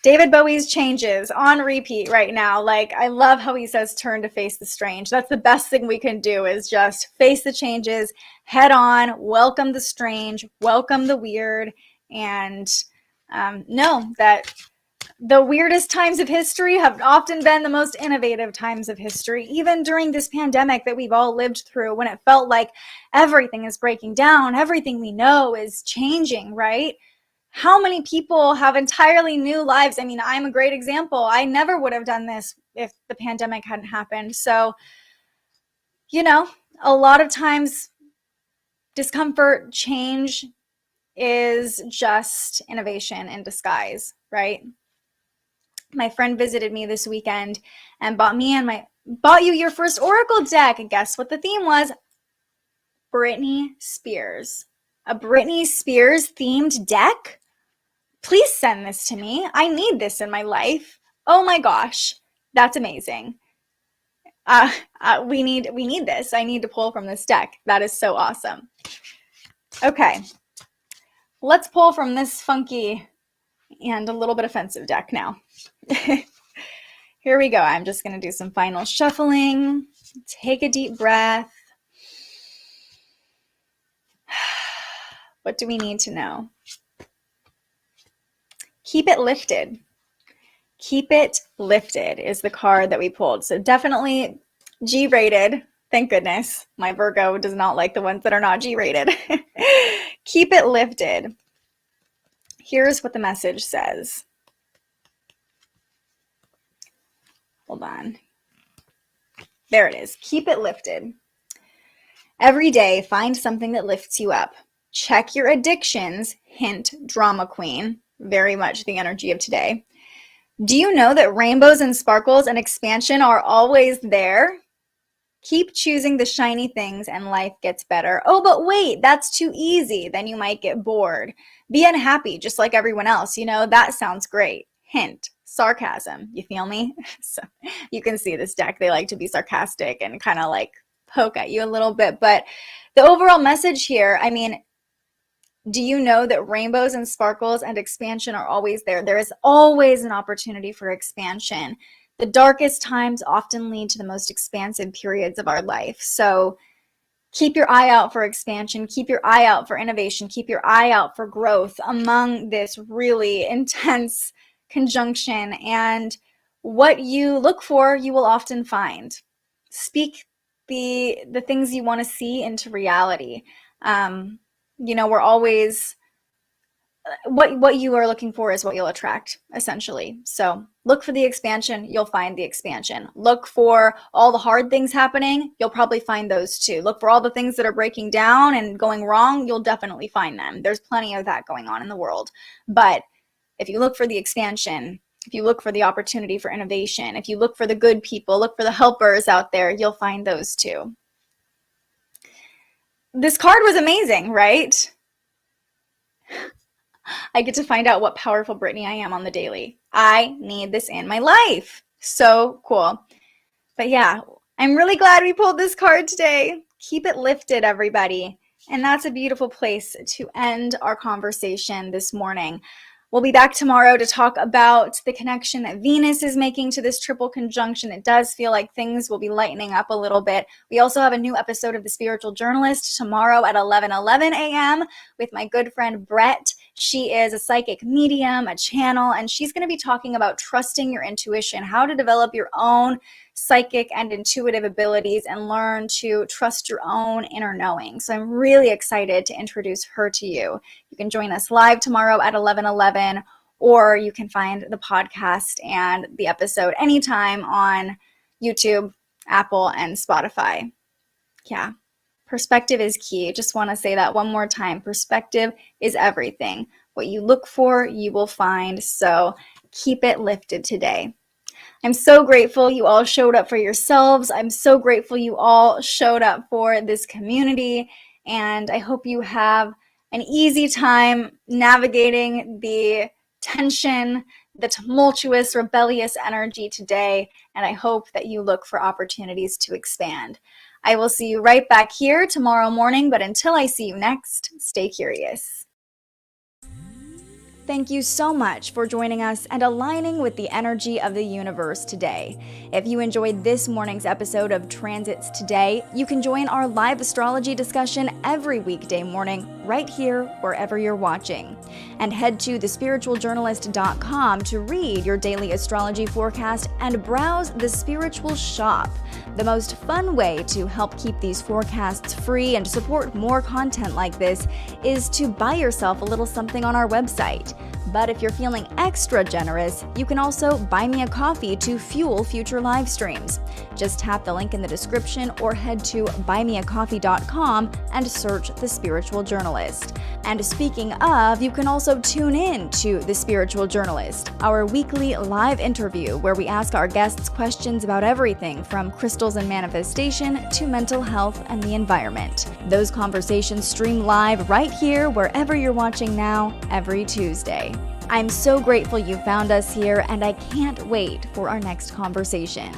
David Bowie's Changes on repeat right now. I love how he says turn to face the strange. That's the best thing we can do is just face the changes head on, welcome the strange, welcome the weird, and know that The weirdest times of history have often been the most innovative times of history, even during this pandemic that we've all lived through, when it felt like everything is breaking down, everything we know is changing, right? How many people have entirely new lives? I mean, I'm a great example. I never would have done this if the pandemic hadn't happened. So, you know, a lot of times discomfort, change is just innovation in disguise, right? My friend visited me this weekend and bought you your first Oracle deck. And guess what the theme was? Britney Spears. A Britney Spears themed deck? Please send this to me. I need this in my life. Oh my gosh, that's amazing. We need this. I need to pull from this deck. That is so awesome. Okay, let's pull from this funky and a little bit offensive deck now. Here we go. I'm just going to do some final shuffling. Take a deep breath. What do we need to know? Keep it lifted. Keep it lifted is the card that we pulled. So definitely G-rated. Thank goodness. My Virgo does not like the ones that are not G-rated. Keep it lifted. Here's what the message says. Hold on. There it is. Keep it lifted. Every day, find something that lifts you up. Check your addictions. Hint, drama queen. Very much the energy of today. Do you know that rainbows and sparkles and expansion are always there? Keep choosing the shiny things and life gets better. Oh, but wait, that's too easy. Then you might get bored. Be unhappy just like everyone else. You know, that sounds great. Hint, sarcasm. You feel me? So you can see this deck. They like to be sarcastic and kind of like poke at you a little bit. But the overall message here, I mean, do you know that rainbows and sparkles and expansion are always there? There is always an opportunity for expansion. The darkest times often lead to the most expansive periods of our life. So keep your eye out for expansion. Keep your eye out for innovation. Keep your eye out for growth among this really intense conjunction. And what you look for, you will often find. Speak the things you want to see into reality. You know, we're always, what you are looking for is what you'll attract, essentially. So look for the expansion, you'll find the expansion. Look for all the hard things happening, you'll probably find those too. Look for all the things that are breaking down and going wrong, you'll definitely find them. There's plenty of that going on in the world. But if you look for the expansion, if you look for the opportunity for innovation, if you look for the good people, look for the helpers out there, you'll find those too. This card was amazing, right? I get to find out what powerful Britney I am on the daily. I need this in my life. So cool. But yeah, I'm really glad we pulled this card today. Keep it lifted, everybody. And that's a beautiful place to end our conversation this morning. We'll be back tomorrow to talk about the connection that Venus is making to this triple conjunction. It does feel like things will be lightening up a little bit. We also have a new episode of The Spiritual Journalist tomorrow at 11:11 a.m. with my good friend Brett. She is a psychic medium, a channel, and she's going to be talking about trusting your intuition, how to develop your own psychic and intuitive abilities and learn to trust your own inner knowing. So I'm really excited to introduce her to you. You can join us live tomorrow at 11:11, or you can find the podcast and the episode anytime on YouTube, Apple, and Spotify. Yeah, perspective is key. Just want to say that one more time. Perspective is everything. What you look for, you will find. So keep it lifted today. I'm so grateful you all showed up for yourselves. I'm so grateful you all showed up for this community. And I hope you have an easy time navigating the tension, the tumultuous, rebellious energy today. And I hope that you look for opportunities to expand. I will see you right back here tomorrow morning. But until I see you next, stay curious. Thank you so much for joining us and aligning with the energy of the universe today. If you enjoyed this morning's episode of Transits Today, you can join our live astrology discussion every weekday morning right here wherever you're watching. And head to thespiritualjournalist.com to read your daily astrology forecast and browse the Spiritual Shop. The most fun way to help keep these forecasts free and support more content like this is to buy yourself a little something on our website. But if you're feeling extra generous, you can also buy me a coffee to fuel future live streams. Just tap the link in the description or head to buymeacoffee.com and search The Spiritual Journalist. And speaking of, you can also tune in to The Spiritual Journalist, our weekly live interview where we ask our guests questions about everything from crystals and manifestation to mental health and the environment. Those conversations stream live right here wherever you're watching now every Tuesday. I'm so grateful you found us here, and I can't wait for our next conversation.